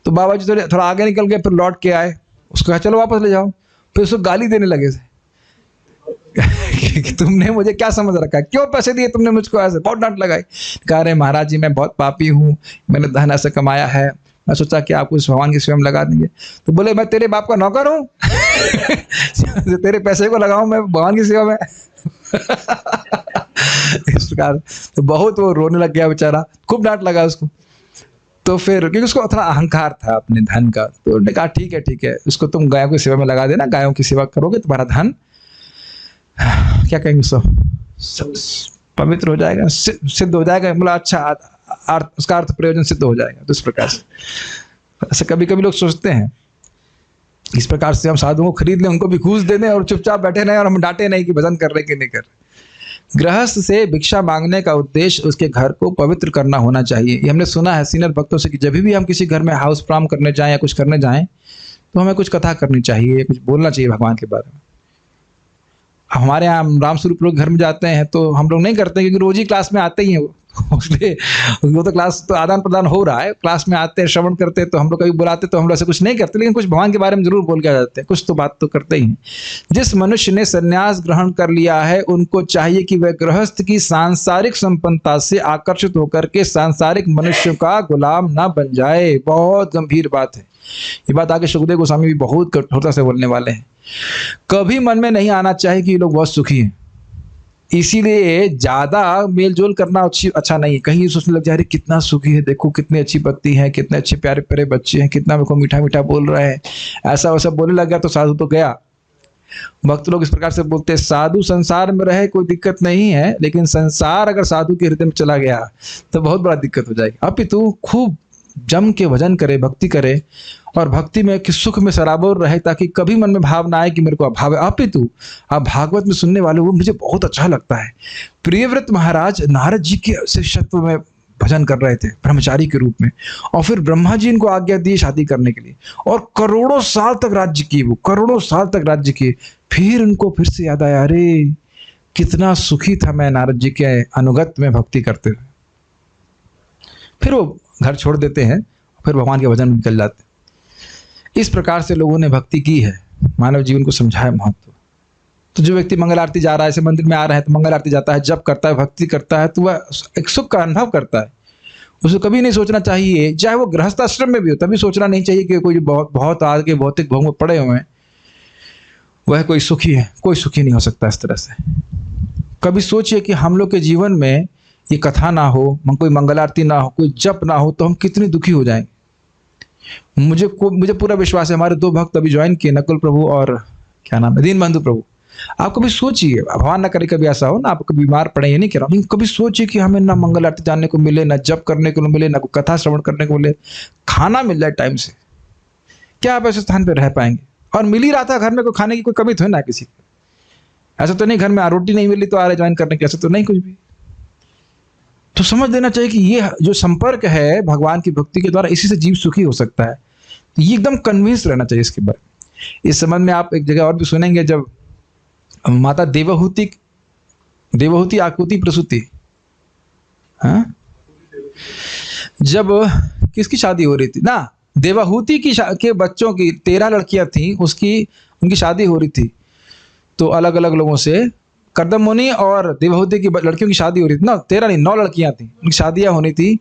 तो बाबा जी थोड़ा आगे निकल गए, फिर लौट के आए, उसको कहा चलो वापस ले जाओ। फिर उसको गाली देने लगे कि तुमने मुझे क्या समझ रखा है, क्यों पैसे दिए तुमने मुझको, ऐसे बहुत डांट लगाई। कह रहे महाराज जी मैं बहुत पापी हूँ, मैंने धन ऐसे कमाया है, मैं सोचा कि आपको इस भगवान की सेवा में लगा देंगे। तो बोले मैं तेरे बाप का नौकर हूँ तेरे पैसे को लगाऊं मैं भगवान की सेवा में इस प्रकार। तो बहुत वो रोने लग गया बेचारा, खूब डांट लगा उसको। तो फिर क्योंकि उसको थोड़ा अहंकार था अपने धन का, तो उन्होंने कहा ठीक है उसको तुम गायों की सेवा में लगा देना, गायों की सेवा करोगे तुम्हारा धन क्या कहेंगे पवित्र हो जाएगा, सिद्ध हो जाएगा, मतलब अच्छा उसका अर्थ प्रयोजन सिद्ध हो जाएगा। तो इस प्रकार से ऐसे कभी कभी लोग सोचते हैं इस प्रकार से हम साधुओं को खरीद लें, उनको भी घूस दे दें और चुपचाप बैठे रहें और हम डांटे नहीं कि भजन कर रहे कि नहीं कर रहे। गृहस्थ से भिक्षा मांगने का उद्देश्य उसके घर को पवित्र करना होना चाहिए। ये हमने सुना है सीनियर भक्तों से कि जब भी हम किसी घर में हाउस प्रोग्राम करने जाएं या कुछ करने जाएं तो हमें कुछ कथा करनी चाहिए, कुछ बोलना चाहिए भगवान के बारे में। हमारे यहाँ रामस्वरूप लोग घर में जाते हैं तो हम लोग नहीं करते क्योंकि रोज ही क्लास में आते ही हैं उसलिए वो तो क्लास तो आदान प्रदान हो रहा है, क्लास में आते हैं, श्रवण करते हैं, तो हम लोग कभी बुलाते तो हम लोग ऐसे कुछ नहीं करते, लेकिन कुछ भगवान के बारे में जरूर बोल के आ जाते हैं, कुछ तो बात तो करते ही हैं। जिस मनुष्य ने संन्यास ग्रहण कर लिया है उनको चाहिए कि वह गृहस्थ की सांसारिक संपन्नता से आकर्षित होकर के सांसारिक मनुष्यों का गुलाम ना बन जाए। बहुत गंभीर बात है ये बात, आगे सुखदेव गोस्वामी भी बहुत कठोरता से बोलने वाले हैं। कभी मन में नहीं आना चाहिए कि ये लोग बहुत सुखी हैं, इसीलिए ज्यादा मेल जोल करना अच्छा नहीं है। कहीं सोचने लग जाए अरे कितना सुखी है, देखो कितनी अच्छी पत्नी है, कितने अच्छे प्यारे प्यारे बच्चे हैं, कितना मेरे को मीठा मीठा बोल रहे हैं, ऐसा वैसा बोलने लग गया तो साधु तो गया। भक्त लोग इस प्रकार से बोलते हैं साधु संसार में रहे कोई दिक्कत नहीं है, लेकिन संसार अगर साधु के हृदय में चला गया तो बहुत बड़ा दिक्कत हो जाएगी। अपितु खूब जम के भजन करे, भक्ति करे और भक्ति में कि सुख में सराबोर रहे, ताकि कभी मन में भाव ना आए कि मेरे को अभाव है। अपितु आप भागवत में सुनने वाले वो मुझे बहुत अच्छा लगता है, प्रियव्रत महाराज नारद जी के शिष्यत्व में भजन कर रहे थे ब्रह्मचारी के रूप में, और फिर ब्रह्मा जी इनको आज्ञा दी शादी करने के लिए, और करोड़ों साल तक राज्य किए, वो करोड़ों साल तक राज्य किए। फिर उनको फिर से याद आया अरे कितना सुखी था मैं नारद जी के अनुगत में भक्ति करते हुए। फिर वो घर छोड़ देते हैं, फिर भगवान के भजन में निकल जाते हैं। इस प्रकार से लोगों ने भक्ति की है, मानव जीवन को समझाया महत्व। तो जो व्यक्ति मंगल आरती जा रहा है, ऐसे मंदिर में आ रहा है तो मंगल आरती जाता है, जप करता है, भक्ति करता है, तो वह एक सुख का अनुभव करता है। उसे कभी नहीं सोचना चाहिए, चाहे वो गृहस्थ आश्रम में भी हो तभी सोचना नहीं चाहिए कि कोई बहुत आगे भौतिक भोग में पड़े हुए हैं वह कोई सुखी है। कोई सुखी नहीं हो सकता इस तरह से। कभी सोचिए कि हम लोग के जीवन में ये कथा ना हो, कोई मंगल आरती ना हो, कोई जप ना हो, तो हम कितने दुखी हो जाएंगे। मुझे पूरा विश्वास है, हमारे दो भक्त अभी ज्वाइन किए, नकुल प्रभु और क्या नाम है, दीनबंधु प्रभु। आप कभी सोचिए, भगवान ना करे कभी ऐसा हो ना, आप कभी बीमार पड़े, ये नहीं कह रहा हूँ, लेकिन कभी सोचिए कि हमें ना मंगल आरती जानने को मिले, ना जप करने को मिले, ना कोई कथा श्रवण करने को मिले, खाना मिल जाए टाइम से, क्या आप ऐसे स्थान पर रह पाएंगे? और मिल ही रहा था घर में, कोई खाने की कोई कमी तो है ना किसी को, ऐसा तो नहीं घर में रोटी नहीं मिली तो आ रहे ज्वाइन करने की, ऐसा तो नहीं कुछ भी। तो समझ लेना चाहिए कि ये जो संपर्क है भगवान की भक्ति के द्वारा, इसी से जीव सुखी हो सकता है। ये एकदम कन्विंस रहना चाहिए इसके बारे। इस संबंध में आप एक जगह और भी सुनेंगे, जब माता देवहूति आकुति प्रसूति, हाँ, जब किसकी शादी हो रही थी ना, देवहूति के बच्चों की 13 लड़कियां थी, उनकी शादी हो रही थी। तो अलग अलग लोगों से कर्दम मुनि और देवहूति की लड़कियों की शादी हो रही थी ना, 13 नहीं 9 लड़कियां थी, उनकी शादियां होनी थी।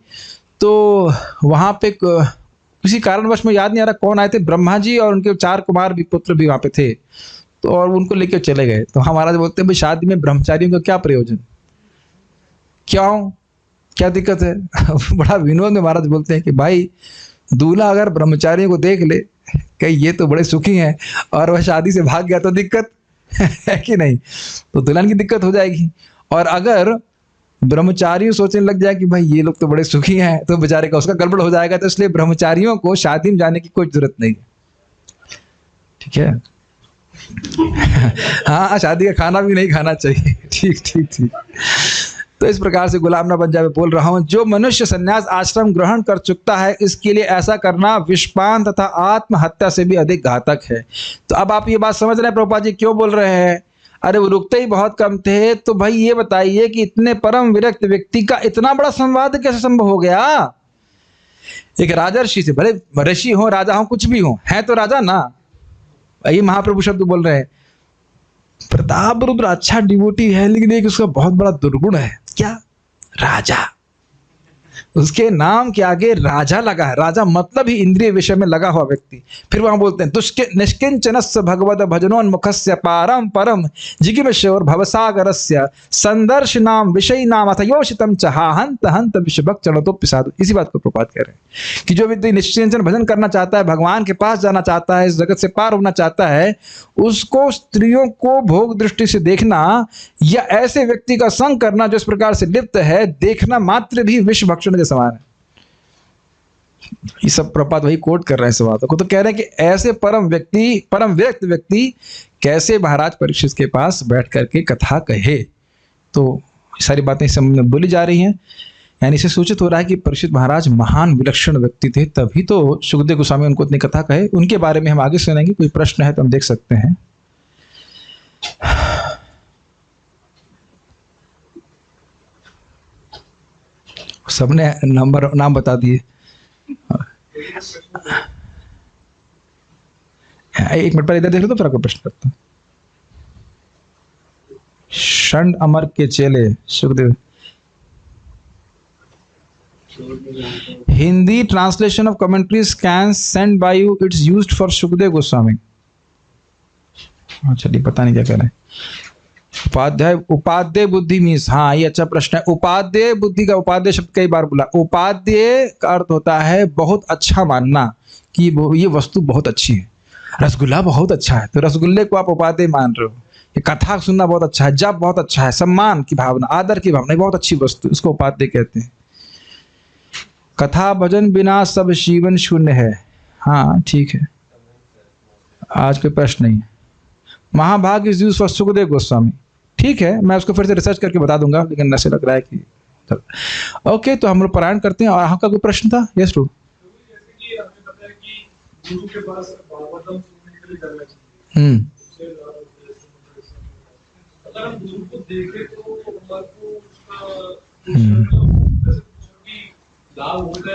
तो वहाँ पे किसी कारणवश में याद नहीं आ रहा कौन आए थे, ब्रह्मा जी और उनके 4 कुमार भी पुत्र भी वहाँ पे थे। तो और उनको लेकर चले गए। तो हम महाराज बोलते हैं भाई शादी में ब्रह्मचारियों का क्या प्रयोजन, क्यों, क्या दिक्कत है? बड़ा विनोद में महाराज बोलते हैं कि भाई दूल्हा अगर ब्रह्मचारियों को देख ले कहीं ये तो बड़े सुखी हैं और वह शादी से भाग गया तो दिक्कत है कि नहीं, तो दुल्हन की दिक्कत हो जाएगी। और अगर ब्रह्मचारी सोचने लग जाए कि भाई ये लोग तो बड़े सुखी हैं तो बेचारे का उसका गड़बड़ हो जाएगा। तो इसलिए ब्रह्मचारियों को शादी में जाने की कोई जरूरत नहीं है, ठीक है। हाँ, शादी का खाना भी नहीं खाना चाहिए। ठीक ठीक ठीक। तो इस प्रकार से गुलाम ना बन जाए बोल रहा हूं, जो मनुष्य संन्यास आश्रम ग्रहण कर चुका है इसके लिए ऐसा करना विषपान तथा आत्महत्या से भी अधिक घातक है। तो अब आप ये बात समझ रहे हैं प्रभुपाद जी क्यों बोल रहे हैं? अरे वो रुकते ही बहुत कम थे। तो भाई ये बताइए कि इतने परम विरक्त व्यक्ति का इतना बड़ा संवाद कैसे संभव हो गया? एक राजर्षि से, भले ऋषि हो राजा हो कुछ भी हो, है तो राजा ना। ये महाप्रभु शब्द बोल रहे हैं, प्रताप रुद्र अच्छा डिवोटी है लेकिन एक उसका बहुत बड़ा दुर्गुण है। क्या? राजा। उसके नाम के आगे राजा लगा है। राजा मतलब ही इंद्रिय विषय में लगा हुआ व्यक्ति। फिर वहां बोलते हैं दुष्ट निष्किंचनस्य भगवद भजनोन्मुखस्य पारम परम जिगिमशोर भवसागरस्य संदर्श नाम विषय नाम अथ योषितम चहा हंत हंत विषभक्त चरणों साधु। इसी बात को प्रपात कह रहे हैं कि जो व्यक्ति निश्चिंतन भजन करना चाहता है, भगवान के पास जाना चाहता है, इस जगत से पार होना चाहता है, उसको स्त्रियों को भोग दृष्टि से देखना या ऐसे व्यक्ति का संग करना जो इस प्रकार से लिप्त है, देखना मात्र भी विष भक्षण के समान है। ये सब प्रपात वही कोट कर रहे हैं इस बातों को। तो कह रहे हैं कि ऐसे परम विरक्त व्यक्ति कैसे महाराज परीक्षित के पास बैठ करके कथा कहे। तो सारी बातें इस समय में बोली जा रही हैं, यानी इसे सूचित हो रहा है कि परीक्षित महाराज महान विलक्षण व्यक्ति थे, तभी तो सुखदेव गोस्वामी उनको इतनी कथा कहे। उनके बारे में हम आगे सुनेंगे। कोई प्रश्न है तो हम देख सकते हैं। सबने नाम बता दिए। एक मिनट पर इधर देख लो तो फिर आपको प्रश्न करता हूं। षंड अमर के चेले Sukhdev, Hindi translation of commentaries can send by you, it's used for Sukhdev Goswami. चलिए पता नहीं क्या कह रहे हैं। उपाध्याय बुद्धि मीन्स, हाँ ये अच्छा प्रश्न है। उपाध्याय बुद्धि का उपाध्याय शब्द कई बार बोला। उपाध्याय का अर्थ होता है बहुत अच्छा मानना कि ये वस्तु बहुत अच्छी है। रसगुल्ला बहुत अच्छा है तो रसगुल्ले को आप उपाध्याय मान रहे हो। ये कथा सुनना बहुत अच्छा है, जप बहुत अच्छा है, सम्मान की भावना, आदर की भावना, बहुत अच्छी वस्तु, इसको उपाध्याय कहते हैं। कथा भजन बिना सब जीवन शून्य है। हाँ ठीक है, आज कोई प्रश्न नहीं है। महाभाग is used for Sukhdev Goswami. ठीक है, मैं उसको फिर से रिसर्च करके बता दूंगा, लेकिन ऐसे लग रहा है कि ओके। तो हम लोग पारायण करते हैं। और आपका कोई प्रश्न था? Yes two.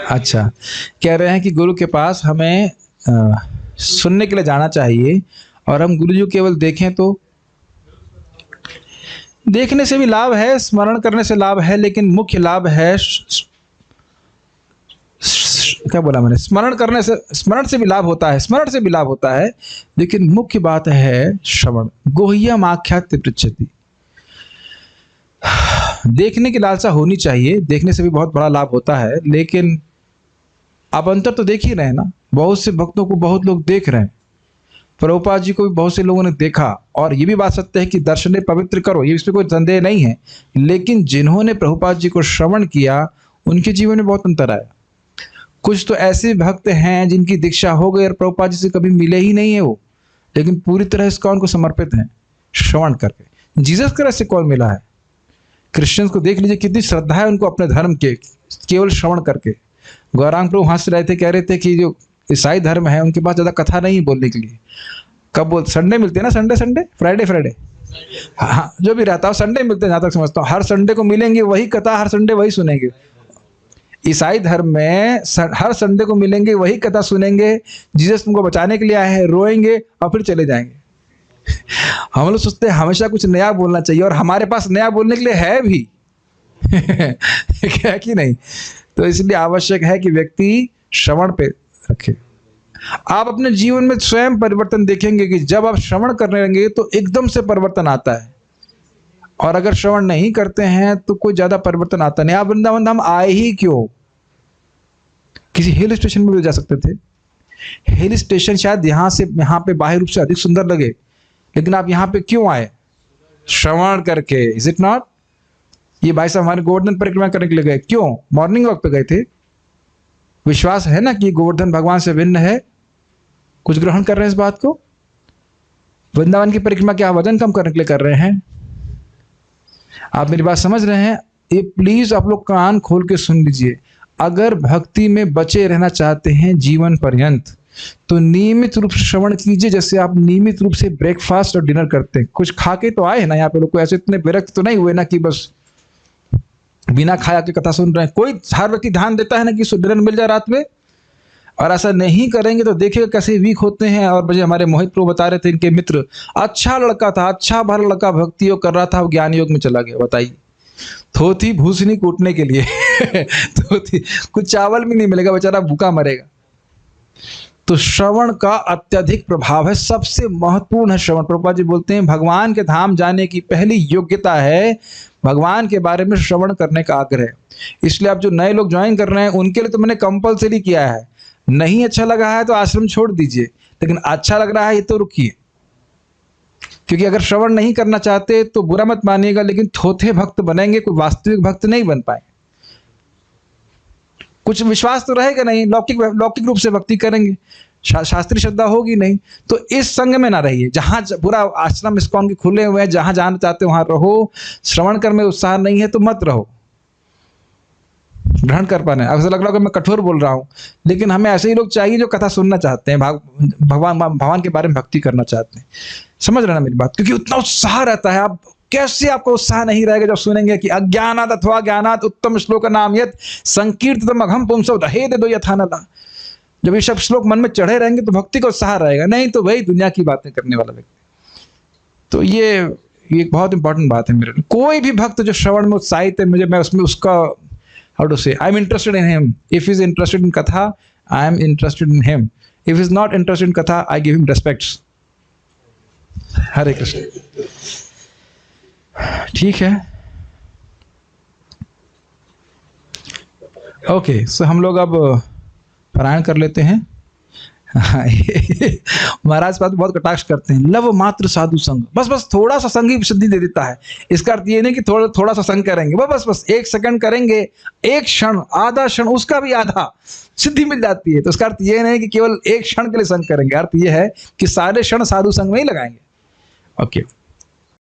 अच्छा, कह रहे हैं कि गुरु के पास हमें सुनने के लिए जाना चाहिए और हम गुरु जी केवल देखें तो देखने से भी लाभ है, स्मरण करने से लाभ है, लेकिन मुख्य लाभ है क्या बोला मैंने, स्मरण से भी लाभ होता है, स्मरण से भी लाभ होता है, लेकिन मुख्य बात है श्रवण। गोह्यम आख्याति पृच्छति। देखने की लालसा होनी चाहिए, देखने से भी बहुत बड़ा लाभ होता है, लेकिन आप अंतर तो देख ही रहे हैं ना। बहुत से भक्तों को बहुत लोग देख रहे हैं, प्रभुपाद जी को भी बहुत से लोगों ने देखा। और ये भी बात सत्य है कि दर्शने पवित्र करो, ये इसमें कोई संदेह नहीं है। लेकिन जिन्होंने प्रभुपाद जी को श्रवण किया उनके जीवन में बहुत अंतर आया। कुछ तो ऐसे भक्त हैं जिनकी दीक्षा हो गई और प्रभुपाद जी से कभी मिले ही नहीं है वो, लेकिन पूरी तरह इस्कॉन को समर्पित हैं श्रवण करके। जीसस क्राइस्ट से कौन मिला है? क्रिश्चियंस को देख लीजिए कितनी श्रद्धा है उनको अपने धर्म के, केवल श्रवण करके। गौरांग प्रभु हंस रहे थे, कह रहे थे कि जो ईसाई धर्म है उनके पास ज़्यादा कथा नहीं है बोलने के लिए। कब बोल, संडे मिलते हैं ना, संडे फ्राइडे, हाँ जो भी रहता है संडे मिलते हैं, जहाँ तक समझता हूँ। हर संडे को मिलेंगे वही कथा, हर संडे वही सुनेंगे। ईसाई धर्म में हर संडे को मिलेंगे, वही कथा सुनेंगे, जीसस तुमको बचाने के लिए आए हैं, रोएंगे और फिर चले जाएंगे। हम लोग सोचते हैं हमेशा कुछ नया बोलना चाहिए, और हमारे पास नया बोलने के लिए है भी क्या कि नहीं। तो इसलिए आवश्यक है कि व्यक्ति श्रवण पे रखे। आप अपने जीवन में स्वयं परिवर्तन देखेंगे कि जब आप श्रवण करने लगेंगे तो एकदम से परिवर्तन आता है, और अगर श्रवण नहीं करते हैं तो कोई ज्यादा परिवर्तन आता नहीं। आप वृंदावन धाम आए ही क्यों? किसी हिल स्टेशन में भी जा सकते थे। हिल स्टेशन शायद यहाँ पे बाह्य रूप से अधिक सुंदर लगे, लेकिन आप यहाँ पे क्यों आए? श्रवण करके। Is it not? ये भाई साहब हमारे गोवर्धन परिक्रमा करने के लिए गए, क्यों? मॉर्निंग वॉक पे गए थे। विश्वास है ना कि गोवर्धन भगवान से भिन्न है, कुछ ग्रहण कर रहे हैं इस बात को। वृंदावन की परिक्रमा क्या वजन कम करने के लिए कर रहे हैं? आप मेरी बात समझ रहे हैं? ये प्लीज आप लोग कान खोल के सुन लीजिए। अगर भक्ति में बचे रहना चाहते हैं जीवन पर्यंत, तो नियमित रूप से श्रवण कीजिए, जैसे आप नियमित रूप से ब्रेकफास्ट और डिनर करते हैं। कुछ खा के तो आए ना यहाँ पे लोग, ऐसे इतने विरक्त तो नहीं हुए ना कि बस बिना खाया की कथा सुन रहे हैं। कोई हर व्यक्ति ध्यान देता है ना कि डिनर मिल जाए रात में, और ऐसा नहीं करेंगे तो देखिएगा कैसे वीक होते हैं। और मुझे हमारे मोहित प्रभु बता रहे थे, इनके मित्र, अच्छा लड़का था, अच्छा भरा लड़का, भक्ति योग कर रहा था, ज्ञान योग में चला गया। बताइए, थोथी भूसनी कूटने के लिए थोथी, कुछ चावल भी नहीं मिलेगा, बेचारा भूखा मरेगा। तो श्रवण का अत्यधिक प्रभाव है, सबसे महत्वपूर्ण है श्रवण। प्रभुपाद जी बोलते हैं भगवान के धाम जाने की पहली योग्यता है भगवान के बारे में श्रवण करने का आग्रह। इसलिए आप जो नए लोग ज्वाइन कर रहे हैं उनके लिए तो मैंने कंपलसरी किया है। नहीं अच्छा लगा है तो आश्रम छोड़ दीजिए, लेकिन अच्छा लग रहा है ये तो रुकिए। क्योंकि अगर श्रवण नहीं करना चाहते तो बुरा मत मानिएगा, लेकिन थोथे भक्त बनेंगे, कोई वास्तविक भक्त नहीं बन पाए। कुछ विश्वास तो रहेगा नहीं, लौकिक रूप से भक्ति करेंगे, शास्त्रीय श्रद्धा होगी नहीं। तो इस संग में ना रहिए। जहां पूरा आश्रम इस्कॉन के खुले हुए हैं, जहां जाना चाहते हो वहां रहो। श्रवण करने में उत्साह नहीं है तो मत रहो, ग्रहण कर पाना। ऐसा लग रहा है कि मैं कठोर बोल रहा हूँ, लेकिन हमें ऐसे ही लोग चाहिए जो कथा सुनना चाहते हैं, भगवान के बारे में भक्ति करना चाहते हैं। समझ रहे ना मेरी बात? क्योंकि उतना उत्साह रहता है। आप कैसे, आपको उत्साह नहीं रहेगा जब सुनेंगे कि अज्ञानात अथवा ज्ञानात उत्तम श्लोक नाम यत संकीर्तनम अघम पुंसो दहेद दो यथानला। जब ये सब श्लोक मन में चढ़े रहेंगे तो भक्ति का उत्साह रहेगा, नहीं तो वही दुनिया की बातें करने वाला व्यक्ति। तो ये एक बहुत इंपॉर्टेंट बात है मेरे लिए। कोई भी भक्त जो श्रवण में उत्साहित है, मैं उसमें उसका how to say, I'm interested in him. If he's interested in katha, I am interested in him. If he's not interested in katha, I give him respects. हरे कृष्ण। ठीक है, ओके। सो हम लोग अब पारायण कर लेते हैं। महाराज बात बहुत कटाक्ष करते हैं, लव मात्र साधु संग। बस थोड़ा सा संग ही सिद्धि दे देता है। इसका अर्थ ये नहीं कि थोड़ा सा संग करेंगे, बस 1 सेकंड करेंगे, 1 क्षण, आधा क्षण, उसका भी आधा सिद्धि मिल जाती है। तो इसका अर्थ ये नहीं कि केवल 1 क्षण के लिए संग करेंगे, अर्थ ये है कि सारे क्षण साधु संग में ही लगाएंगे। ओके।